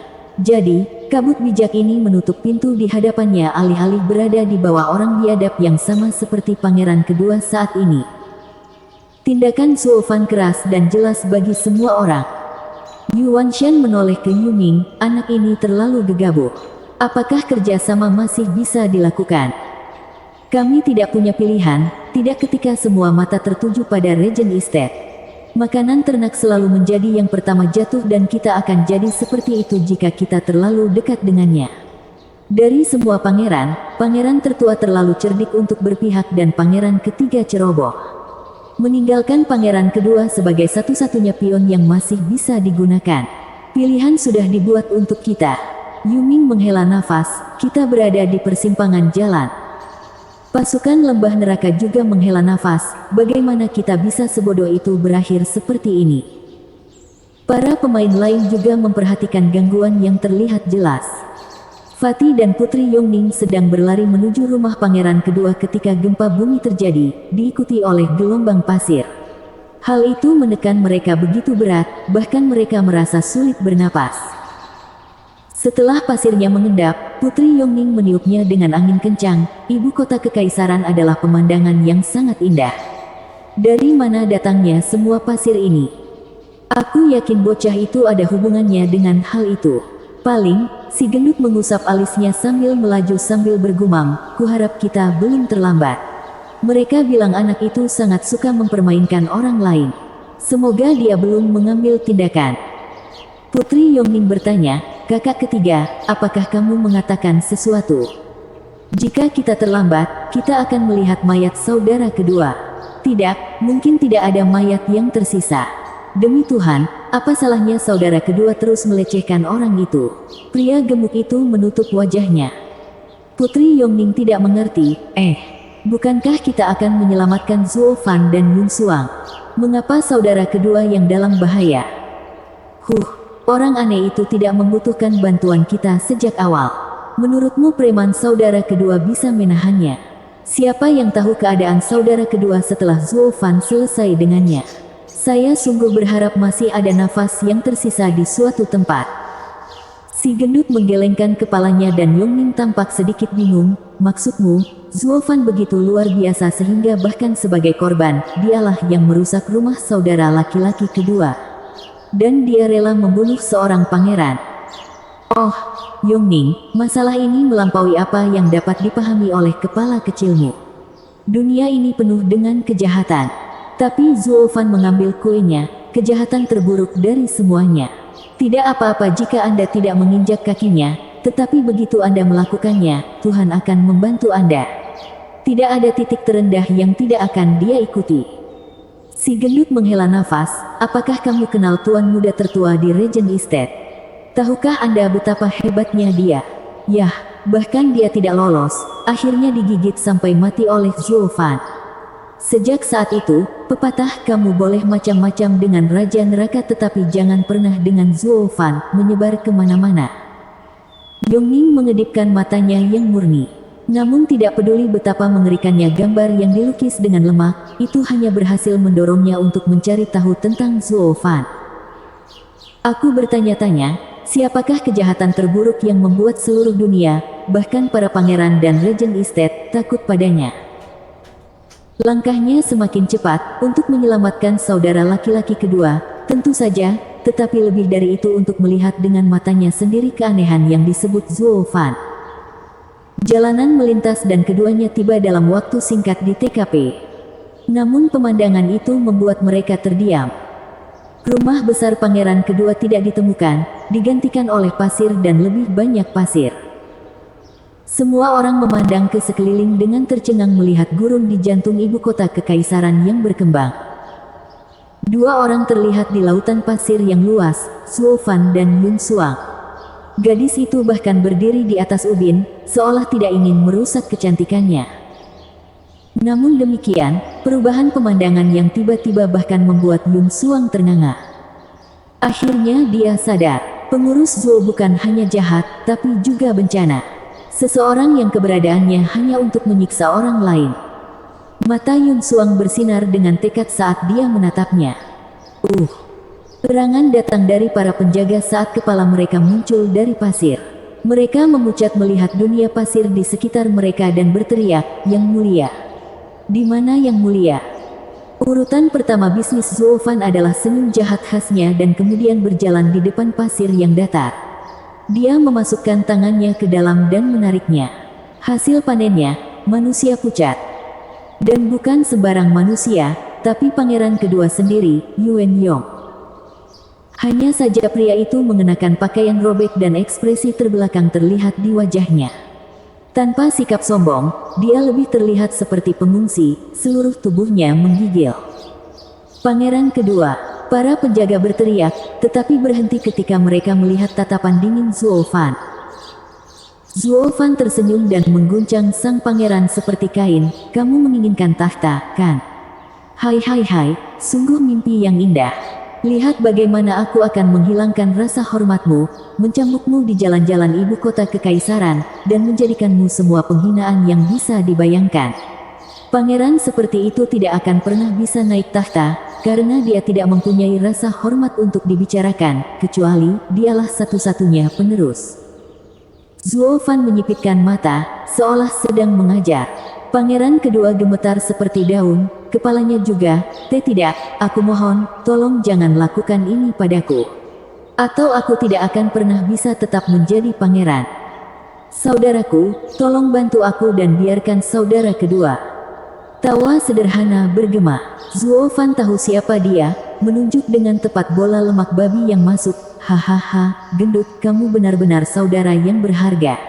Jadi, kabut bijak ini menutup pintu di hadapannya alih-alih berada di bawah orang biadab yang sama seperti pangeran kedua saat ini. Tindakan Zhuo Fan keras dan jelas bagi semua orang. Yuan Shan menoleh ke Yuming, anak ini terlalu gegabah. Apakah kerjasama masih bisa dilakukan? Kami tidak punya pilihan, tidak ketika semua mata tertuju pada Regent Estate. Makanan ternak selalu menjadi yang pertama jatuh dan kita akan jadi seperti itu jika kita terlalu dekat dengannya. Dari semua pangeran, pangeran tertua terlalu cerdik untuk berpihak dan pangeran ketiga ceroboh. Meninggalkan pangeran kedua sebagai satu-satunya pion yang masih bisa digunakan. Pilihan sudah dibuat untuk kita. Yuming menghela nafas, kita berada di persimpangan jalan. Pasukan lembah neraka juga menghela nafas, bagaimana kita bisa sebodoh itu berakhir seperti ini? Para pemain lain juga memperhatikan gangguan yang terlihat jelas. Fatih dan Putri Yongning sedang berlari menuju rumah pangeran kedua ketika gempa bumi terjadi, diikuti oleh gelombang pasir. Hal itu menekan mereka begitu berat, bahkan mereka merasa sulit bernapas. Setelah pasirnya mengendap, Putri Yongning meniupnya dengan angin kencang. Ibu kota kekaisaran adalah pemandangan yang sangat indah. Dari mana datangnya semua pasir ini? Aku yakin bocah itu ada hubungannya dengan hal itu. Paling, si gendut mengusap alisnya sambil melaju sambil bergumam, kuharap kita belum terlambat. Mereka bilang anak itu sangat suka mempermainkan orang lain. Semoga dia belum mengambil tindakan. Putri Yongning bertanya, kakak ketiga, apakah kamu mengatakan sesuatu? Jika kita terlambat, kita akan melihat mayat saudara kedua. Tidak, mungkin tidak ada mayat yang tersisa. Demi Tuhan, apa salahnya saudara kedua terus melecehkan orang itu? Pria gemuk itu menutup wajahnya. Putri Yongning tidak mengerti, bukankah kita akan menyelamatkan Zhuo Fan dan Yun Suang? Mengapa saudara kedua yang dalam bahaya? Orang aneh itu tidak membutuhkan bantuan kita sejak awal. Menurutmu preman saudara kedua bisa menahannya? Siapa yang tahu keadaan saudara kedua setelah Zhuo Fan selesai dengannya? Saya sungguh berharap masih ada nafas yang tersisa di suatu tempat. Si gendut menggelengkan kepalanya dan Yongning tampak sedikit bingung. Maksudmu, Zhuo Fan begitu luar biasa sehingga bahkan sebagai korban, dialah yang merusak rumah saudara laki-laki kedua. Dan dia rela membunuh seorang pangeran. Oh, Yongning, masalah ini melampaui apa yang dapat dipahami oleh kepala kecilmu. Dunia ini penuh dengan kejahatan. Tapi Zhuo Fan mengambil kuenya, kejahatan terburuk dari semuanya. Tidak apa-apa jika Anda tidak menginjak kakinya, tetapi begitu Anda melakukannya, Tuhan akan membantu Anda. Tidak ada titik terendah yang tidak akan dia ikuti. Si gendut menghela nafas, apakah kamu kenal tuan muda tertua di Regent Estate? Tahukah Anda betapa hebatnya dia? Yah, bahkan dia tidak lolos, akhirnya digigit sampai mati oleh Zhuo Fan. Sejak saat itu, pepatah kamu boleh macam-macam dengan Raja Neraka tetapi jangan pernah dengan Zhuo Fan menyebar kemana-mana. Yongning mengedipkan matanya yang murni. Namun tidak peduli betapa mengerikannya gambar yang dilukis dengan lemah, itu hanya berhasil mendorongnya untuk mencari tahu tentang Zhuo Fan. Aku bertanya-tanya, siapakah kejahatan terburuk yang membuat seluruh dunia, bahkan para pangeran dan Regent Estate, takut padanya? Langkahnya semakin cepat, untuk menyelamatkan saudara laki-laki kedua, tentu saja, tetapi lebih dari itu untuk melihat dengan matanya sendiri keanehan yang disebut Zhuo Fan. Jalanan melintas dan keduanya tiba dalam waktu singkat di TKP. Namun pemandangan itu membuat mereka terdiam. Rumah besar pangeran kedua tidak ditemukan, digantikan oleh pasir dan lebih banyak pasir. Semua orang memandang ke sekeliling dengan tercengang melihat gurun di jantung ibu kota kekaisaran yang berkembang. Dua orang terlihat di lautan pasir yang luas, Zhuo Fan dan Yun Xuang. Gadis itu bahkan berdiri di atas ubin, seolah tidak ingin merusak kecantikannya. Namun demikian, perubahan pemandangan yang tiba-tiba bahkan membuat Yun Xuang ternganga. Akhirnya dia sadar, pengurus Zhuo bukan hanya jahat, tapi juga bencana. Seseorang yang keberadaannya hanya untuk menyiksa orang lain. Mata Yun Xuang bersinar dengan tekad saat dia menatapnya. Serangan datang dari para penjaga saat kepala mereka muncul dari pasir. Mereka memucat melihat dunia pasir di sekitar mereka dan berteriak, "Yang mulia! Di mana yang mulia?" Urutan pertama bisnis Zhuo Fan adalah senyum jahat khasnya dan kemudian berjalan di depan pasir yang datar. Dia memasukkan tangannya ke dalam dan menariknya. Hasil panennya, manusia pucat. Dan bukan sembarang manusia, tapi pangeran kedua sendiri, Yuan Yong. Hanya saja pria itu mengenakan pakaian robek dan ekspresi terbelakang terlihat di wajahnya. Tanpa sikap sombong, dia lebih terlihat seperti pengungsi, seluruh tubuhnya menggigil. Pangeran kedua, para penjaga berteriak, tetapi berhenti ketika mereka melihat tatapan dingin Zhuo Fan. Zhuo Fan tersenyum dan mengguncang sang pangeran seperti kain, "Kamu menginginkan tahta, kan? Hai, sungguh mimpi yang indah. Lihat bagaimana aku akan menghilangkan rasa hormatmu, mencambukmu di jalan-jalan ibu kota kekaisaran, dan menjadikanmu semua penghinaan yang bisa dibayangkan." Pangeran seperti itu tidak akan pernah bisa naik tahta, karena dia tidak mempunyai rasa hormat untuk dibicarakan, kecuali dialah satu-satunya penerus. Zhuo Fan menyipitkan mata, seolah sedang mengajar. Pangeran kedua gemetar seperti daun, kepalanya juga, tidak, aku mohon, tolong jangan lakukan ini padaku. Atau aku tidak akan pernah bisa tetap menjadi pangeran. Saudaraku, tolong bantu aku dan biarkan saudara kedua. Tawa sederhana bergema. Zhuo Fan tahu siapa dia, menunjuk dengan tepat bola lemak babi yang masuk. Hahaha, gendut, kamu benar-benar saudara yang berharga.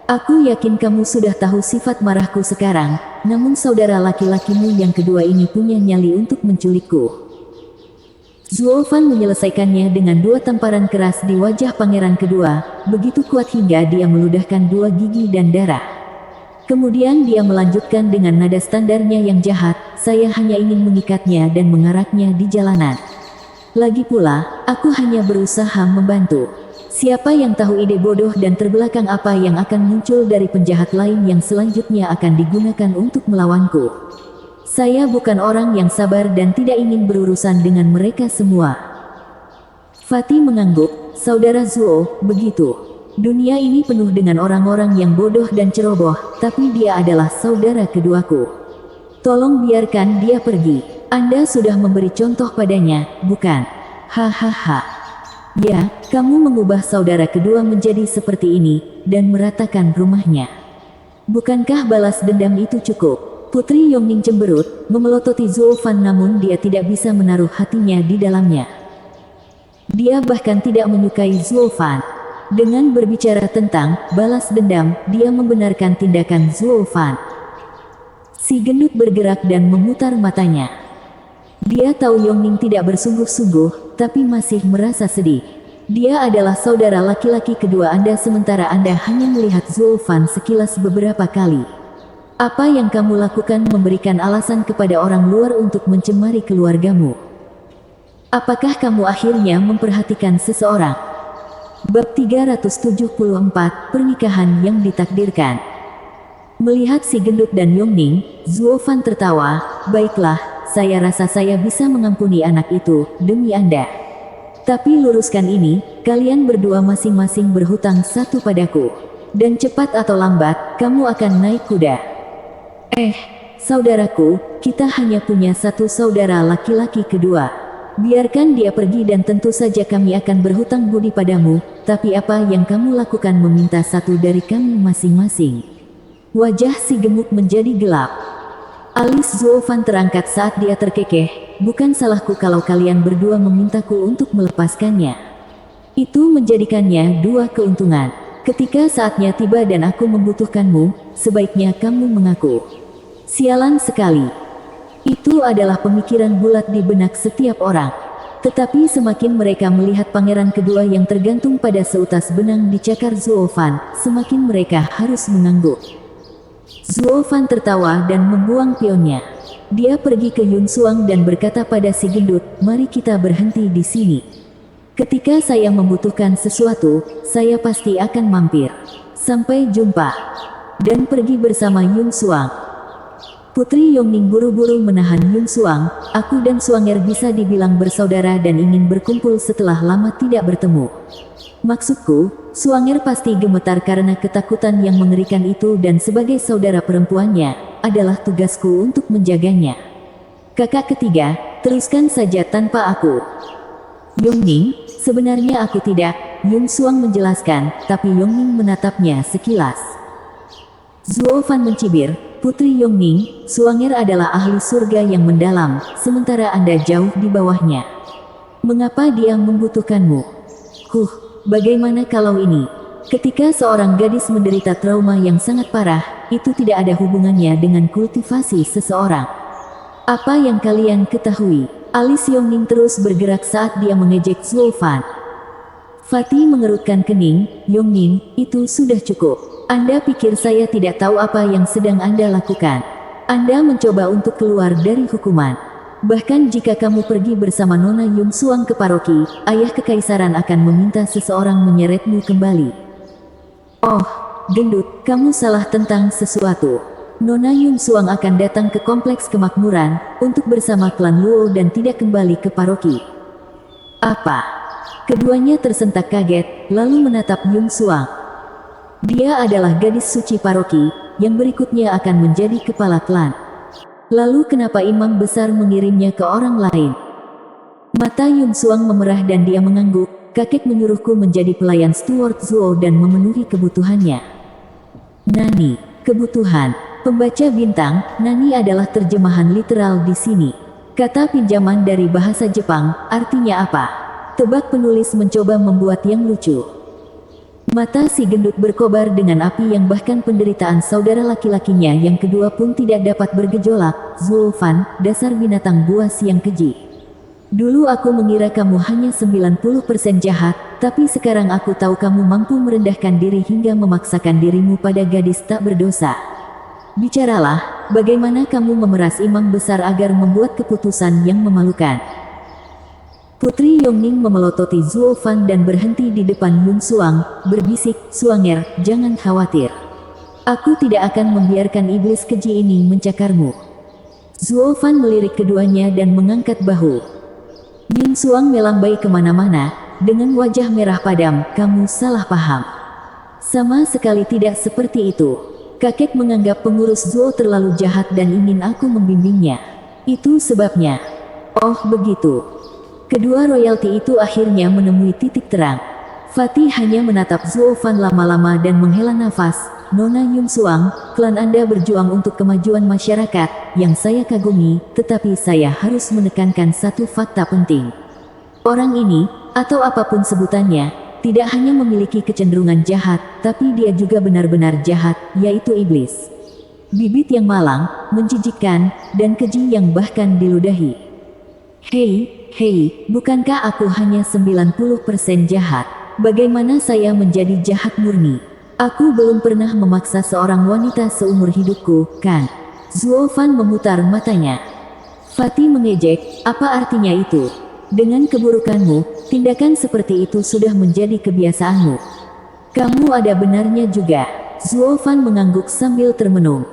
Aku yakin kamu sudah tahu sifat marahku sekarang, namun saudara laki-lakimu yang kedua ini punya nyali untuk menculikku. Zhuo Fan menyelesaikannya dengan dua tamparan keras di wajah pangeran kedua, begitu kuat hingga dia meludahkan dua gigi dan darah. Kemudian dia melanjutkan dengan nada standarnya yang jahat, "Saya hanya ingin mengikatnya dan mengaraknya di jalanan. Lagi pula, aku hanya berusaha membantu. Siapa yang tahu ide bodoh dan terbelakang apa yang akan muncul dari penjahat lain yang selanjutnya akan digunakan untuk melawanku. Saya bukan orang yang sabar dan tidak ingin berurusan dengan mereka semua." Fatih mengangguk, "Saudara Zhuo, begitu. Dunia ini penuh dengan orang-orang yang bodoh dan ceroboh, tapi dia adalah saudara keduaku. Tolong biarkan dia pergi. Anda sudah memberi contoh padanya, bukan? Hahaha. Ya, kamu mengubah saudara kedua menjadi seperti ini, dan meratakan rumahnya. Bukankah balas dendam itu cukup?" Putri Yongning cemberut, memelototi Zhuo Fan namun dia tidak bisa menaruh hatinya di dalamnya. Dia bahkan tidak menyukai Zhuo Fan. Dengan berbicara tentang balas dendam, dia membenarkan tindakan Zhuo Fan. Si gendut bergerak dan memutar matanya. Dia tahu Yongning tidak bersungguh-sungguh, tapi masih merasa sedih. Dia adalah saudara laki-laki kedua Anda sementara Anda hanya melihat Zulfan sekilas beberapa kali. Apa yang kamu lakukan memberikan alasan kepada orang luar untuk mencemari keluargamu? Apakah kamu akhirnya memperhatikan seseorang? Bab 374, Pernikahan yang Ditakdirkan. Melihat si gendut dan Yongning, Zulfan tertawa. Baiklah, saya rasa saya bisa mengampuni anak itu, demi Anda. Tapi luruskan ini, kalian berdua masing-masing berhutang satu padaku. Dan cepat atau lambat, kamu akan naik kuda. Saudaraku, kita hanya punya satu saudara laki-laki kedua. Biarkan dia pergi dan tentu saja kami akan berhutang budi padamu, tapi apa yang kamu lakukan meminta satu dari kami masing-masing. Wajah si gemuk menjadi gelap. Alis Zulfan terangkat saat dia terkekeh, bukan salahku kalau kalian berdua memintaku untuk melepaskannya. Itu menjadikannya dua keuntungan. Ketika saatnya tiba dan aku membutuhkanmu, sebaiknya kamu mengaku. Sialan sekali. Itu adalah pemikiran bulat di benak setiap orang. Tetapi semakin mereka melihat pangeran kedua yang tergantung pada seutas benang di cakar Zulfan, semakin mereka harus mengangguk. Zulfan tertawa dan membuang pionnya. Dia pergi ke Yun Suang dan berkata pada si gendut, mari kita berhenti di sini. Ketika saya membutuhkan sesuatu, saya pasti akan mampir. Sampai jumpa. Dan pergi bersama Yun Suang. Putri Yongning buru-buru menahan Yun Suang. Aku dan Suanger bisa dibilang bersaudara dan ingin berkumpul setelah lama tidak bertemu. Maksudku, Suanger pasti gemetar karena ketakutan yang mengerikan itu dan sebagai saudara perempuannya, adalah tugasku untuk menjaganya. Kakak ketiga, teruskan saja tanpa aku. Yongning, sebenarnya aku tidak, Yun Suang menjelaskan, tapi Yongning menatapnya sekilas. Zulfan mencibir, Putri Yongning, Suanger adalah ahli surga yang mendalam, sementara Anda jauh di bawahnya. Mengapa dia membutuhkanmu? Bagaimana kalau ini? Ketika seorang gadis menderita trauma yang sangat parah, itu tidak ada hubungannya dengan kultivasi seseorang. Apa yang kalian ketahui? Alis Yongning terus bergerak saat dia mengejek Zulfan. Fatih mengerutkan kening, Yongning, itu sudah cukup. Anda pikir saya tidak tahu apa yang sedang Anda lakukan. Anda mencoba untuk keluar dari hukuman. Bahkan jika kamu pergi bersama Nona Yun Suang ke paroki, ayah kekaisaran akan meminta seseorang menyeretmu kembali. Oh, gendut, kamu salah tentang sesuatu. Nona Yun Suang akan datang ke kompleks kemakmuran, untuk bersama klan Luo dan tidak kembali ke paroki. Apa? Keduanya tersentak kaget, lalu menatap Yun Suang. Dia adalah gadis suci paroki, yang berikutnya akan menjadi kepala klan. Lalu kenapa imam besar mengirimnya ke orang lain? Mata Yun Suang memerah dan dia mengangguk, kakek menyuruhku menjadi pelayan steward Zuo dan memenuhi kebutuhannya. Nani, kebutuhan. Pembaca bintang, Nani adalah terjemahan literal di sini. Kata pinjaman dari bahasa Jepang, artinya apa? Tebak penulis mencoba membuat yang lucu. Mata si gendut berkobar dengan api yang bahkan penderitaan saudara laki-lakinya yang kedua pun tidak dapat bergejolak. Zulfan, dasar binatang buas yang keji. Dulu aku mengira kamu hanya 90% jahat, tapi sekarang aku tahu kamu mampu merendahkan diri hingga memaksakan dirimu pada gadis tak berdosa. Bicaralah, bagaimana kamu memeras imam besar agar membuat keputusan yang memalukan. Putri Yongning memelototi Zulfan dan berhenti di depan Yun Suang, berbisik, Suanger, jangan khawatir. Aku tidak akan membiarkan iblis keji ini mencakarmu. Zulfan melirik keduanya dan mengangkat bahu. Yun Suang melambai kemana-mana, dengan wajah merah padam, kamu salah paham. Sama sekali tidak seperti itu. Kakek menganggap pengurus Zuo terlalu jahat dan ingin aku membimbingnya. Itu sebabnya. Oh begitu. Kedua royalti itu akhirnya menemui titik terang. Fatih hanya menatap Zulfan lama-lama dan menghela nafas. Nona Yun Suang, klan Anda berjuang untuk kemajuan masyarakat, yang saya kagumi, tetapi saya harus menekankan satu fakta penting. Orang ini, atau apapun sebutannya, tidak hanya memiliki kecenderungan jahat, tapi dia juga benar-benar jahat, yaitu iblis. Bibit yang malang, menjijikkan, dan keji yang bahkan diludahi. Hei, bukankah aku hanya 90% jahat? Bagaimana saya menjadi jahat murni? Aku belum pernah memaksa seorang wanita seumur hidupku, kan? Zuo Fan memutar matanya. Fatih mengejek, apa artinya itu? Dengan keburukanmu, tindakan seperti itu sudah menjadi kebiasaanmu. Kamu ada benarnya juga. Zuo Fan mengangguk sambil termenung.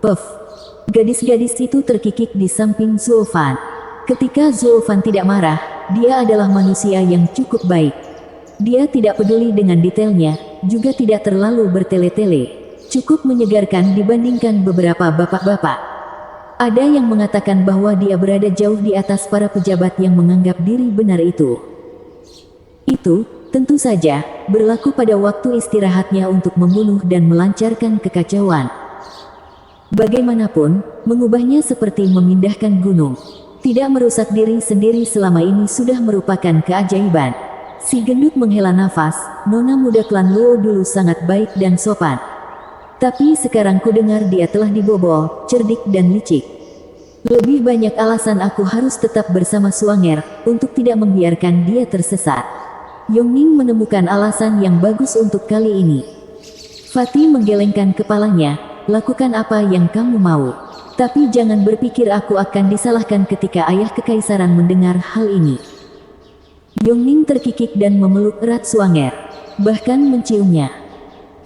Puff. Gadis-gadis itu terkikik di samping Zuo Fan. Ketika Zuo Fan tidak marah, dia adalah manusia yang cukup baik. Dia tidak peduli dengan detailnya, juga tidak terlalu bertele-tele. Cukup menyegarkan dibandingkan beberapa bapak-bapak. Ada yang mengatakan bahwa dia berada jauh di atas para pejabat yang menganggap diri benar itu. Itu, tentu saja, berlaku pada waktu istirahatnya untuk membunuh dan melancarkan kekacauan. Bagaimanapun, mengubahnya seperti memindahkan gunung. Tidak merusak diri sendiri selama ini sudah merupakan keajaiban. Si gendut menghela nafas, nona muda klan Luo dulu sangat baik dan sopan. Tapi sekarang ku dengar dia telah dibobol, cerdik dan licik. Lebih banyak alasan aku harus tetap bersama Suanger, untuk tidak membiarkan dia tersesat. Yongning menemukan alasan yang bagus untuk kali ini. Fatih menggelengkan kepalanya, lakukan apa yang kamu mau. Tapi jangan berpikir aku akan disalahkan ketika ayah kekaisaran mendengar hal ini. Yongning terkikik dan memeluk erat Suanger, bahkan menciumnya.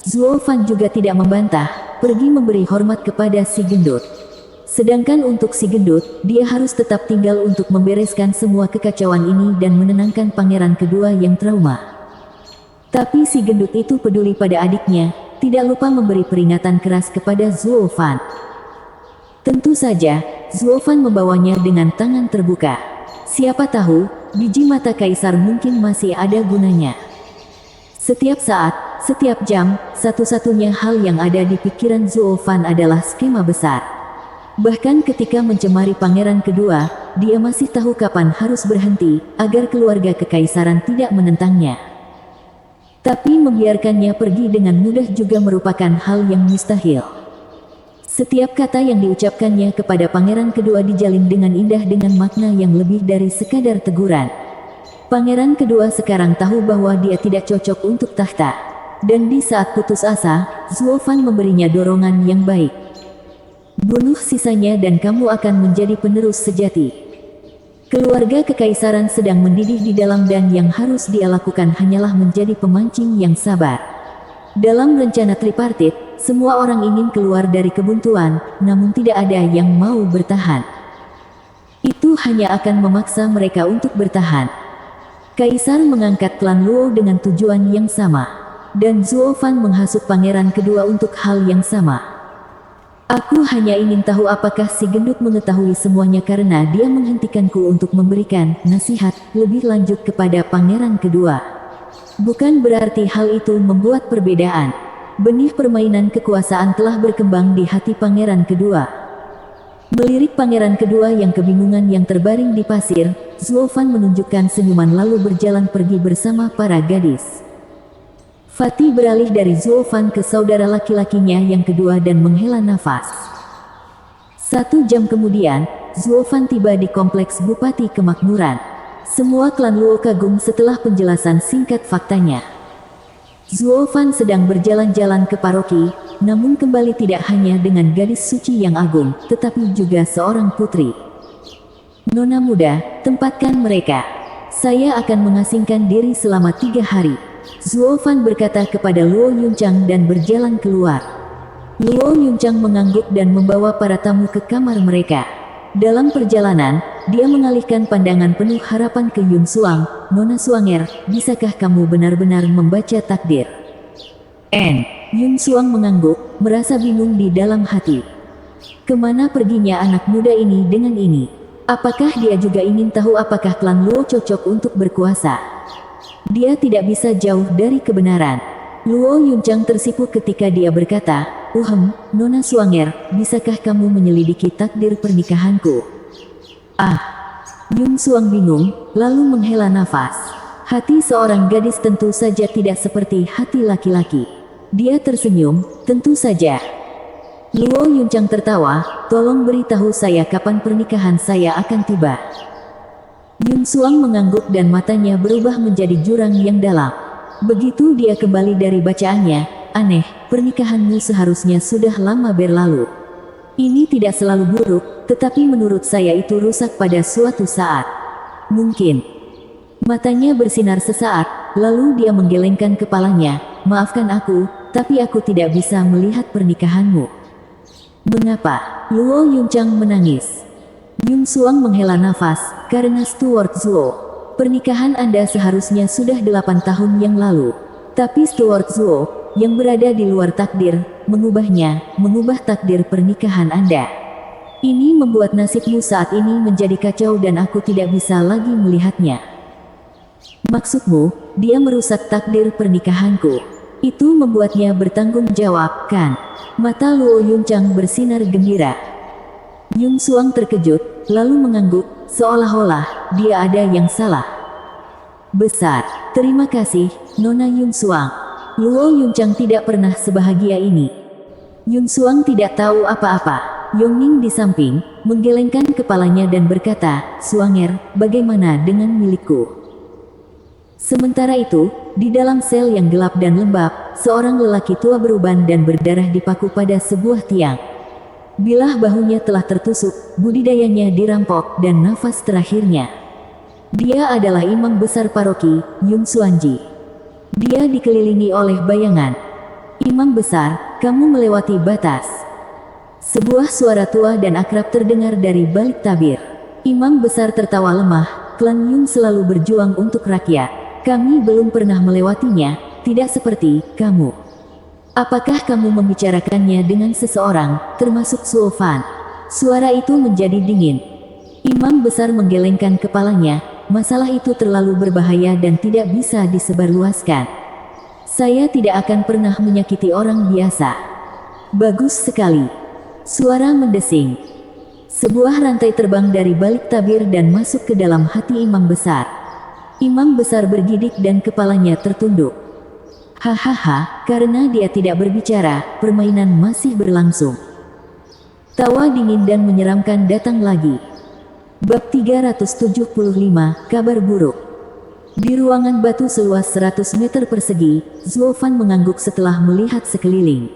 Zuo Fan juga tidak membantah, pergi memberi hormat kepada si gendut. Sedangkan untuk si gendut, dia harus tetap tinggal untuk membereskan semua kekacauan ini dan menenangkan pangeran kedua yang trauma. Tapi si gendut itu peduli pada adiknya, tidak lupa memberi peringatan keras kepada Zuo Fan. Tentu saja, Zuo Fan membawanya dengan tangan terbuka. Siapa tahu, biji mata kaisar mungkin masih ada gunanya. Setiap saat, setiap jam, satu-satunya hal yang ada di pikiran Zuo Fan adalah skema besar. Bahkan ketika mencemari pangeran kedua, dia masih tahu kapan harus berhenti, agar keluarga kekaisaran tidak menentangnya. Tapi membiarkannya pergi dengan mudah juga merupakan hal yang mustahil. Setiap kata yang diucapkannya kepada pangeran kedua dijalin dengan indah dengan makna yang lebih dari sekadar teguran. Pangeran kedua sekarang tahu bahwa dia tidak cocok untuk tahta. Dan di saat putus asa, Zuo Fan memberinya dorongan yang baik. Bunuh sisanya dan kamu akan menjadi penerus sejati. Keluarga kekaisaran sedang mendidih di dalam dan yang harus dia lakukan hanyalah menjadi pemancing yang sabar. Dalam rencana tripartit, semua orang ingin keluar dari kebuntuan, namun tidak ada yang mau bertahan. Itu hanya akan memaksa mereka untuk bertahan. Kaisar mengangkat klan Luo dengan tujuan yang sama. Dan Zuo Fan menghasut pangeran kedua untuk hal yang sama. Aku hanya ingin tahu apakah si gendut mengetahui semuanya karena dia menghentikanku untuk memberikan nasihat lebih lanjut kepada pangeran kedua. Bukan berarti hal itu membuat perbedaan. Benih permainan kekuasaan telah berkembang di hati pangeran kedua. Melirik pangeran kedua yang kebingungan yang terbaring di pasir, Zuo Fan menunjukkan senyuman lalu berjalan pergi bersama para gadis. Fatih beralih dari Zuo Fan ke saudara laki-lakinya yang kedua dan menghela nafas. 1 jam kemudian, Zuo Fan tiba di kompleks Bupati Kemakmuran. Semua klan Luo kagum setelah penjelasan singkat faktanya. Zuo Fan sedang berjalan-jalan ke paroki, namun kembali tidak hanya dengan gadis suci yang agung, tetapi juga seorang putri. Nona muda, tempatkan mereka. Saya akan mengasingkan diri selama 3 hari. Zuo Fan berkata kepada Luo Yunchang dan berjalan keluar. Luo Yunchang mengangguk dan membawa para tamu ke kamar mereka. Dalam perjalanan, dia mengalihkan pandangan penuh harapan ke Yun Suang, Nona Suanger, bisakah kamu benar-benar membaca takdir? Yun Suang mengangguk, merasa bingung di dalam hati. Kemana perginya anak muda ini dengan ini? Apakah dia juga ingin tahu apakah klan Luo cocok untuk berkuasa? Dia tidak bisa jauh dari kebenaran. Luo Yunchang tersipu ketika dia berkata, Nona Suanger, bisakah kamu menyelidiki takdir pernikahanku? Yun Suang bingung, lalu menghela nafas. Hati seorang gadis tentu saja tidak seperti hati laki-laki. Dia tersenyum, tentu saja. Luo Yunchang tertawa, tolong beritahu saya kapan pernikahan saya akan tiba. Yun Suang mengangguk dan matanya berubah menjadi jurang yang dalam. Begitu dia kembali dari bacaannya, aneh, pernikahanmu seharusnya sudah lama berlalu. Ini tidak selalu buruk, tetapi menurut saya itu rusak pada suatu saat. Mungkin. Matanya bersinar sesaat, lalu dia menggelengkan kepalanya, maafkan aku, tapi aku tidak bisa melihat pernikahanmu. Mengapa? Luo Yunchang menangis. Yun Suang menghela nafas, karena Steward Zuo. Pernikahan Anda seharusnya sudah 8 tahun yang lalu. Tapi Steward Zuo, yang berada di luar takdir, mengubah takdir pernikahan Anda. Ini membuat nasibmu saat ini menjadi kacau dan aku tidak bisa lagi melihatnya. Maksudmu, dia merusak takdir pernikahanku. Itu membuatnya bertanggung jawab, kan? Mata Luo Yunchang bersinar gembira. Yun Suang terkejut, lalu mengangguk, seolah-olah dia ada yang salah. Besar, terima kasih, Nona Yun Suang. Luo Yunchang tidak pernah sebahagia ini. Yun Suang tidak tahu apa-apa. Yongning di samping, menggelengkan kepalanya dan berkata, Suanger, bagaimana dengan milikku? Sementara itu, di dalam sel yang gelap dan lembab, seorang lelaki tua beruban dan berdarah dipaku pada sebuah tiang. Bilah bahunya telah tertusuk, budidayanya dirampok, dan nafas terakhirnya. Dia adalah imam besar paroki, Yun Suanji. Dia dikelilingi oleh bayangan. Imam besar, kamu melewati batas. Sebuah suara tua dan akrab terdengar dari balik tabir. Imam besar tertawa lemah, klan Yun selalu berjuang untuk rakyat. Kami belum pernah melewatinya, tidak seperti kamu. Apakah kamu membicarakannya dengan seseorang, termasuk Suo Fan? Suara itu menjadi dingin. Imam besar menggelengkan kepalanya, masalah itu terlalu berbahaya dan tidak bisa disebarluaskan. Saya tidak akan pernah menyakiti orang biasa. Bagus sekali. Suara mendesing. Sebuah rantai terbang dari balik tabir dan masuk ke dalam hati imam besar. Imam besar bergidik dan kepalanya tertunduk. Hahaha, karena dia tidak berbicara, permainan masih berlangsung. Tawa dingin dan menyeramkan datang lagi. Bab 375, Kabar Buruk. Di ruangan batu seluas 100 meter persegi, Zuo Fan mengangguk setelah melihat sekeliling.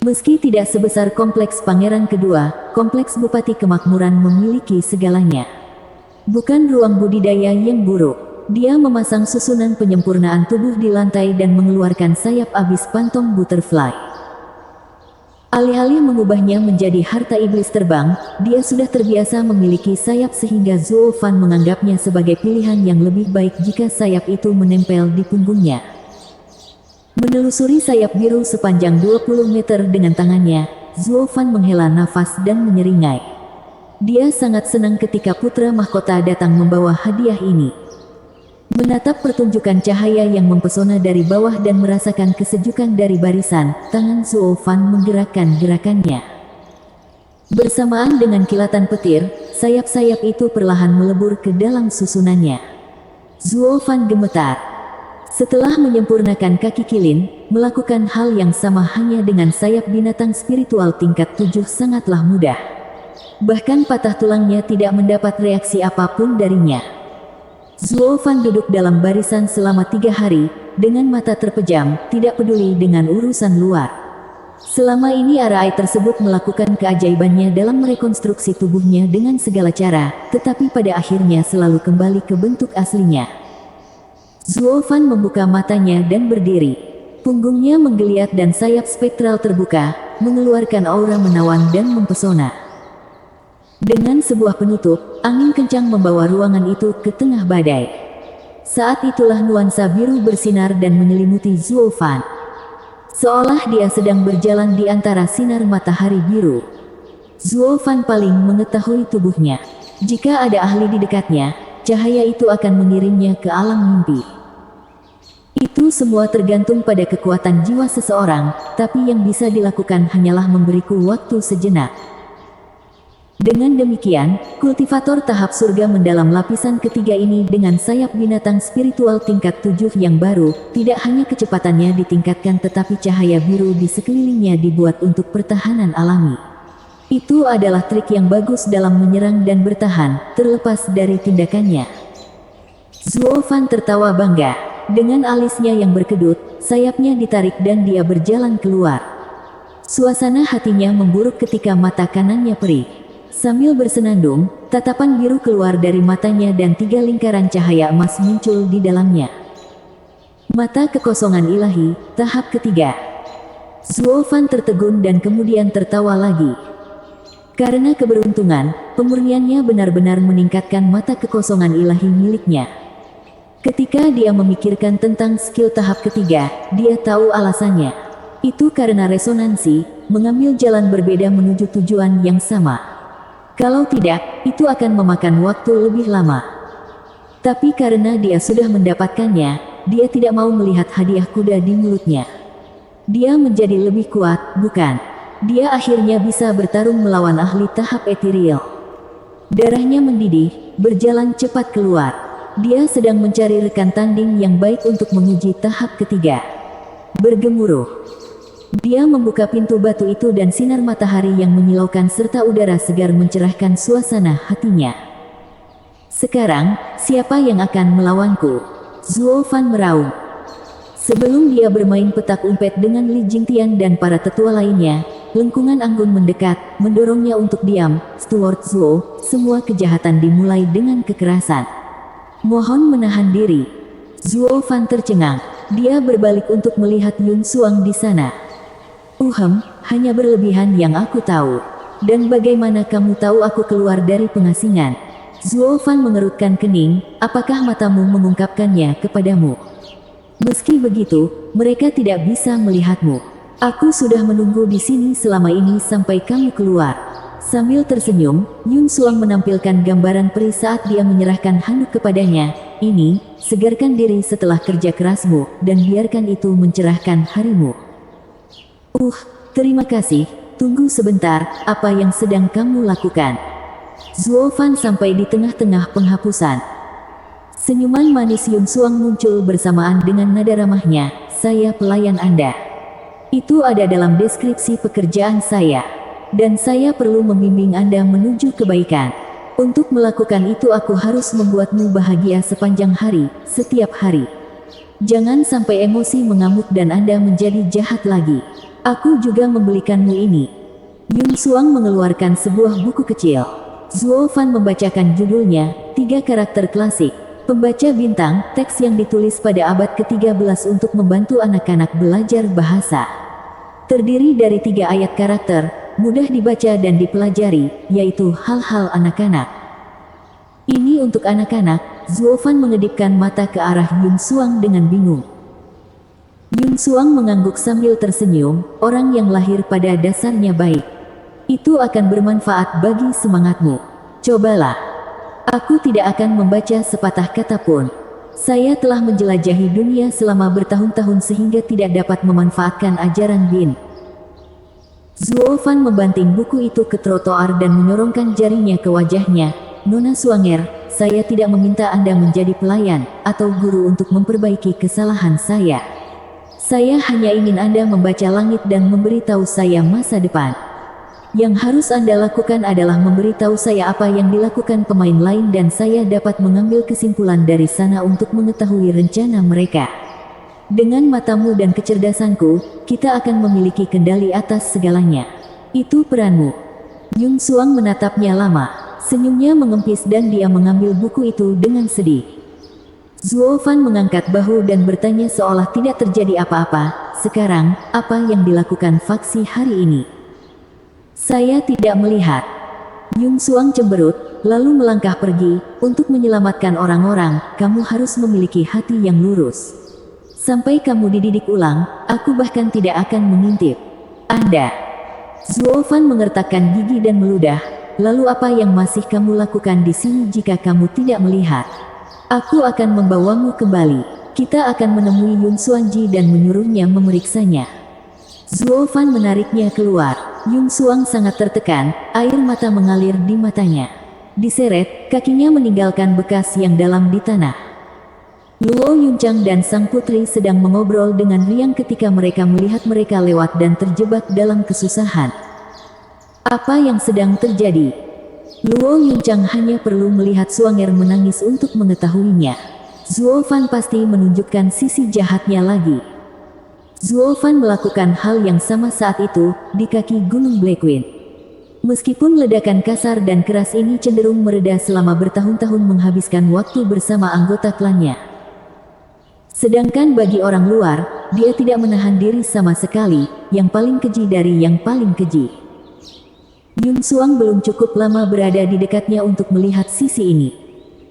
Meski tidak sebesar kompleks Pangeran Kedua, kompleks Bupati Kemakmuran memiliki segalanya. Bukan ruang budidaya yang buruk. Dia memasang susunan penyempurnaan tubuh di lantai dan mengeluarkan sayap abis pantong butterfly. Alih-alih mengubahnya menjadi harta iblis terbang, dia sudah terbiasa memiliki sayap sehingga Zuo Fan menganggapnya sebagai pilihan yang lebih baik jika sayap itu menempel di punggungnya. Menelusuri sayap biru sepanjang 20 meter dengan tangannya, Zuo Fan menghela nafas dan menyeringai. Dia sangat senang ketika putra mahkota datang membawa hadiah ini. Menatap pertunjukan cahaya yang mempesona dari bawah dan merasakan kesejukan dari barisan, tangan Zuo Fan menggerakkan gerakannya. Bersamaan dengan kilatan petir, sayap-sayap itu perlahan melebur ke dalam susunannya. Zuo Fan gemetar. Setelah menyempurnakan kaki kilin, melakukan hal yang sama hanya dengan sayap binatang spiritual tingkat 7 sangatlah mudah. Bahkan patah tulangnya tidak mendapat reaksi apapun darinya. Zuo Fan duduk dalam barisan selama 3 hari, dengan mata terpejam, tidak peduli dengan urusan luar. Selama ini Arai tersebut melakukan keajaibannya dalam merekonstruksi tubuhnya dengan segala cara, tetapi pada akhirnya selalu kembali ke bentuk aslinya. Zuo Fan membuka matanya dan berdiri. Punggungnya menggeliat dan sayap spektral terbuka, mengeluarkan aura menawan dan mempesona. Dengan sebuah penutup, angin kencang membawa ruangan itu ke tengah badai. Saat itulah nuansa biru bersinar dan menyelimuti Zuo Fan. Seolah dia sedang berjalan di antara sinar matahari biru. Zuo Fan paling mengetahui tubuhnya. Jika ada ahli di dekatnya, cahaya itu akan mengirimnya ke alam mimpi. Itu semua tergantung pada kekuatan jiwa seseorang, tapi yang bisa dilakukan hanyalah memberiku waktu sejenak. Dengan demikian, kultivator tahap surga mendalam lapisan ketiga ini dengan sayap binatang spiritual tingkat 7 yang baru, tidak hanya kecepatannya ditingkatkan tetapi cahaya biru di sekelilingnya dibuat untuk pertahanan alami. Itu adalah trik yang bagus dalam menyerang dan bertahan, terlepas dari tindakannya. Zuo Fan tertawa bangga. Dengan alisnya yang berkedut, sayapnya ditarik dan dia berjalan keluar. Suasana hatinya memburuk ketika mata kanannya perih. Sambil bersenandung, tatapan biru keluar dari matanya dan 3 lingkaran cahaya emas muncul di dalamnya. Mata kekosongan ilahi, tahap ketiga. Zuo Fan tertegun dan kemudian tertawa lagi. Karena keberuntungan, pemurniannya benar-benar meningkatkan mata kekosongan ilahi miliknya. Ketika dia memikirkan tentang skill tahap ketiga, dia tahu alasannya. Itu karena resonansi, mengambil jalan berbeda menuju tujuan yang sama. Kalau tidak, itu akan memakan waktu lebih lama. Tapi karena dia sudah mendapatkannya, dia tidak mau melihat hadiah kuda di mulutnya. Dia menjadi lebih kuat, bukan? Dia akhirnya bisa bertarung melawan ahli tahap ethereal. Darahnya mendidih, berjalan cepat keluar. Dia sedang mencari rekan tanding yang baik untuk menguji tahap ketiga. Bergemuruh. Dia membuka pintu batu itu dan sinar matahari yang menyilaukan serta udara segar mencerahkan suasana hatinya. Sekarang, siapa yang akan melawanku? Zuo Fan meraung. Sebelum dia bermain petak umpet dengan Li Jingtian dan para tetua lainnya, lengkungan anggun mendekat, mendorongnya untuk diam. Steward Zuo, semua kejahatan dimulai dengan kekerasan. Mohon menahan diri. Zuo Fan tercengang. Dia berbalik untuk melihat Yun Suang di sana. Hanya berlebihan yang aku tahu. Dan bagaimana kamu tahu aku keluar dari pengasingan? Zuo Fan mengerutkan kening, apakah matamu mengungkapkannya kepadamu? Meski begitu, mereka tidak bisa melihatmu. Aku sudah menunggu di sini selama ini sampai kamu keluar. Sambil tersenyum, Yun Suang menampilkan gambaran peri saat dia menyerahkan handuk kepadanya. Ini, segarkan diri setelah kerja kerasmu, dan biarkan itu mencerahkan harimu. Terima kasih, tunggu sebentar, apa yang sedang kamu lakukan? Zuo Fan sampai di tengah-tengah penghapusan. Senyuman manis Yun Suang muncul bersamaan dengan nada ramahnya, saya pelayan Anda. Itu ada dalam deskripsi pekerjaan saya. Dan saya perlu membimbing Anda menuju kebaikan. Untuk melakukan itu aku harus membuatmu bahagia sepanjang hari, setiap hari. Jangan sampai emosi mengamuk dan Anda menjadi jahat lagi. Aku juga membelikanmu ini. Yun Suang mengeluarkan sebuah buku kecil. Zuo Fan membacakan judulnya, 3 karakter klasik. Pembaca bintang, teks yang ditulis pada abad ke-13 untuk membantu anak-anak belajar bahasa. Terdiri dari 3 ayat karakter, mudah dibaca dan dipelajari, yaitu hal-hal anak-anak. Ini untuk anak-anak. Zuo Fan mengedipkan mata ke arah Yun Suang dengan bingung. Yun Suang mengangguk sambil tersenyum, orang yang lahir pada dasarnya baik. Itu akan bermanfaat bagi semangatmu. Cobalah. Aku tidak akan membaca sepatah kata pun. Saya telah menjelajahi dunia selama bertahun-tahun sehingga tidak dapat memanfaatkan ajaran Bin. Zuo Fan membanting buku itu ke trotoar dan menyorongkan jarinya ke wajahnya. Nona Suanger, saya tidak meminta Anda menjadi pelayan atau guru untuk memperbaiki kesalahan saya. Saya hanya ingin Anda membaca langit dan memberitahu saya masa depan. Yang harus Anda lakukan adalah memberitahu saya apa yang dilakukan pemain lain dan saya dapat mengambil kesimpulan dari sana untuk mengetahui rencana mereka. Dengan matamu dan kecerdasanku, kita akan memiliki kendali atas segalanya. Itu peranmu. Yun Suang menatapnya lama. Senyumnya mengempis dan dia mengambil buku itu dengan sedih. Zuo Fan mengangkat bahu dan bertanya seolah tidak terjadi apa-apa. Sekarang, apa yang dilakukan faksi hari ini? Saya tidak melihat. Yun Suang cemberut, lalu melangkah pergi. Untuk menyelamatkan orang-orang, kamu harus memiliki hati yang lurus. Sampai kamu dididik ulang, aku bahkan tidak akan mengintip Anda. Zuo Fan mengertakkan gigi dan meludah. Lalu apa yang masih kamu lakukan di sini jika kamu tidak melihat? Aku akan membawamu kembali. Kita akan menemui Yun Suangji dan menyuruhnya memeriksanya. Zuo Fan menariknya keluar. Yun Suang sangat tertekan, air mata mengalir di matanya. Diseret, kakinya meninggalkan bekas yang dalam di tanah. Luo Yunchang dan sang putri sedang mengobrol dengan riang ketika mereka melihat mereka lewat dan terjebak dalam kesusahan. Apa yang sedang terjadi? Luo Yunchang hanya perlu melihat Suanger menangis untuk mengetahuinya. Zuo Fan pasti menunjukkan sisi jahatnya lagi. Zuo Fan melakukan hal yang sama saat itu di kaki Gunung Blackwind. Meskipun ledakan kasar dan keras ini cenderung mereda selama bertahun-tahun menghabiskan waktu bersama anggota klannya. Sedangkan bagi orang luar, dia tidak menahan diri sama sekali, yang paling keji dari yang paling keji. Yun Suang belum cukup lama berada di dekatnya untuk melihat sisi ini.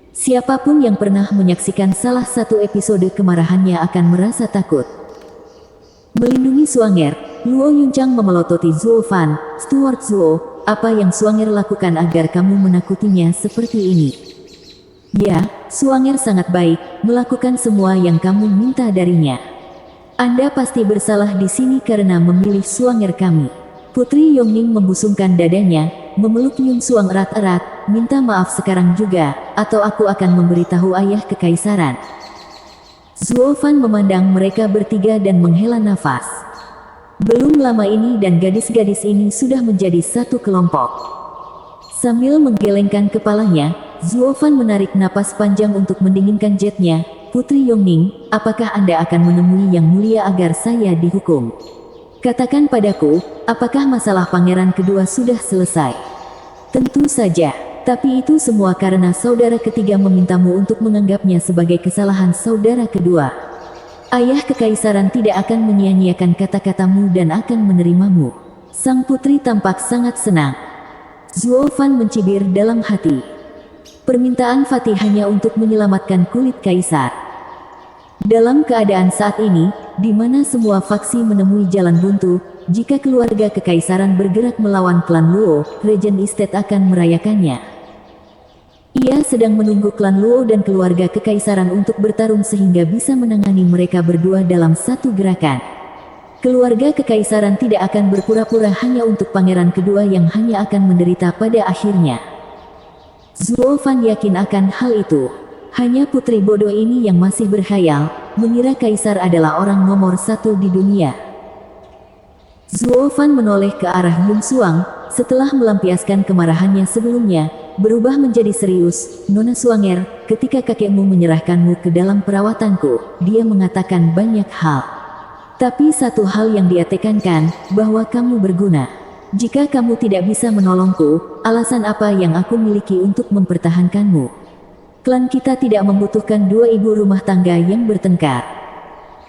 Siapapun yang pernah menyaksikan salah satu episode kemarahannya akan merasa takut. Melindungi Suanger, Luo Yunchang memelototi Zuo Fan. Stuart Zuo, apa yang Suanger lakukan agar kamu menakutinya seperti ini? Ya, Suanger sangat baik, melakukan semua yang kamu minta darinya. Anda pasti bersalah di sini karena memilih Suanger kami. Putri Yongning membusungkan dadanya, memeluk Yun Suang erat-erat, minta maaf sekarang juga, atau aku akan memberitahu ayah kekaisaran. Zuo Fan memandang mereka bertiga dan menghela nafas. Belum lama ini dan gadis-gadis ini sudah menjadi satu kelompok. Sambil menggelengkan kepalanya, Zuo Fan menarik napas panjang untuk mendinginkan jetnya. Putri Yongning, apakah Anda akan menemui Yang Mulia agar saya dihukum? Katakan padaku, apakah masalah pangeran kedua sudah selesai? Tentu saja, tapi itu semua karena saudara ketiga memintamu untuk menganggapnya sebagai kesalahan saudara kedua. Ayah kekaisaran tidak akan menyia-nyiakan kata-katamu dan akan menerimamu. Sang putri tampak sangat senang. Zuo Fan mencibir dalam hati. Permintaan Fatih hanya untuk menyelamatkan kulit kaisar. Dalam keadaan saat ini, di mana semua faksi menemui jalan buntu, jika keluarga kekaisaran bergerak melawan klan Luo, Regent Estate akan merayakannya. Ia sedang menunggu klan Luo dan keluarga kekaisaran untuk bertarung sehingga bisa menangani mereka berdua dalam satu gerakan. Keluarga kekaisaran tidak akan berpura-pura hanya untuk pangeran kedua yang hanya akan menderita pada akhirnya. Zuo Fan yakin akan hal itu. Hanya putri bodoh ini yang masih berkhayal, mengira kaisar adalah orang nomor satu di dunia. Zuo Fan menoleh ke arah Yun Suang, setelah melampiaskan kemarahannya sebelumnya, berubah menjadi serius. Nona Suanger, ketika kakekmu menyerahkanmu ke dalam perawatanku, dia mengatakan banyak hal. Tapi satu hal yang dia tekankan, bahwa kamu berguna. Jika kamu tidak bisa menolongku, alasan apa yang aku miliki untuk mempertahankanmu? Klan kita tidak membutuhkan dua ibu rumah tangga yang bertengkar.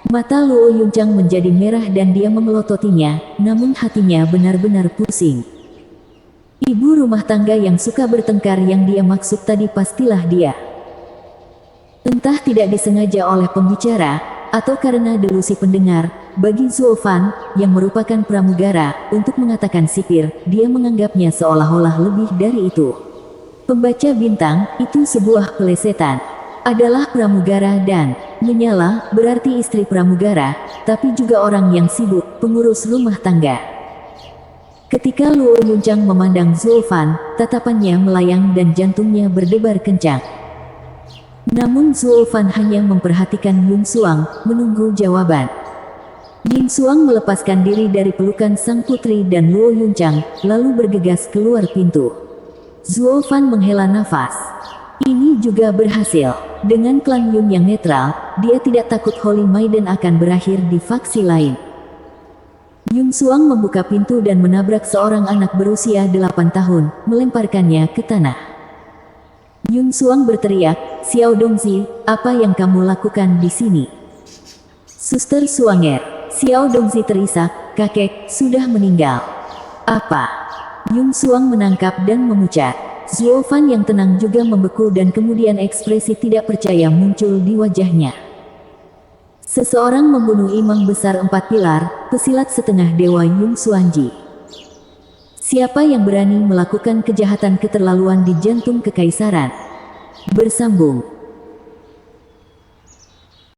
Mata Luo Yunchang menjadi merah dan dia memelototinya, namun hatinya benar-benar pusing. Ibu rumah tangga yang suka bertengkar yang dia maksud tadi pastilah dia. Entah tidak disengaja oleh pembicara, atau karena delusi pendengar, bagi Zuo Fan, yang merupakan pramugara, untuk mengatakan sipir, dia menganggapnya seolah-olah lebih dari itu. Pembaca bintang, itu sebuah pelesetan. Adalah pramugara dan menyala, berarti istri pramugara, tapi juga orang yang sibuk, pengurus rumah tangga. Ketika Luo Yunchang memandang Zuo Fan, tatapannya melayang dan jantungnya berdebar kencang. Namun Zuo Fan hanya memperhatikan Yun Suang, menunggu jawaban. Yun Suang melepaskan diri dari pelukan sang putri dan Luo Yunchang, lalu bergegas keluar pintu. Zuo Fan menghela nafas. Ini juga berhasil. Dengan klan Yun yang netral, dia tidak takut Holy Maiden akan berakhir di faksi lain. Yun Suang membuka pintu dan menabrak seorang anak berusia 8 tahun, melemparkannya ke tanah. Yun Suang berteriak, "Xiao Dongzi, apa yang kamu lakukan di sini?" "Suster Suanger." Xiao Dongzi terisak, "Kakek, sudah meninggal." "Apa?" Yun Suang menangkap dan memucat. Zuo Fan yang tenang juga membeku dan kemudian ekspresi tidak percaya muncul di wajahnya. Seseorang membunuh imam besar 4 pilar, pesilat setengah dewa Yun Suanji. Siapa yang berani melakukan kejahatan keterlaluan di jantung kekaisaran? Bersambung.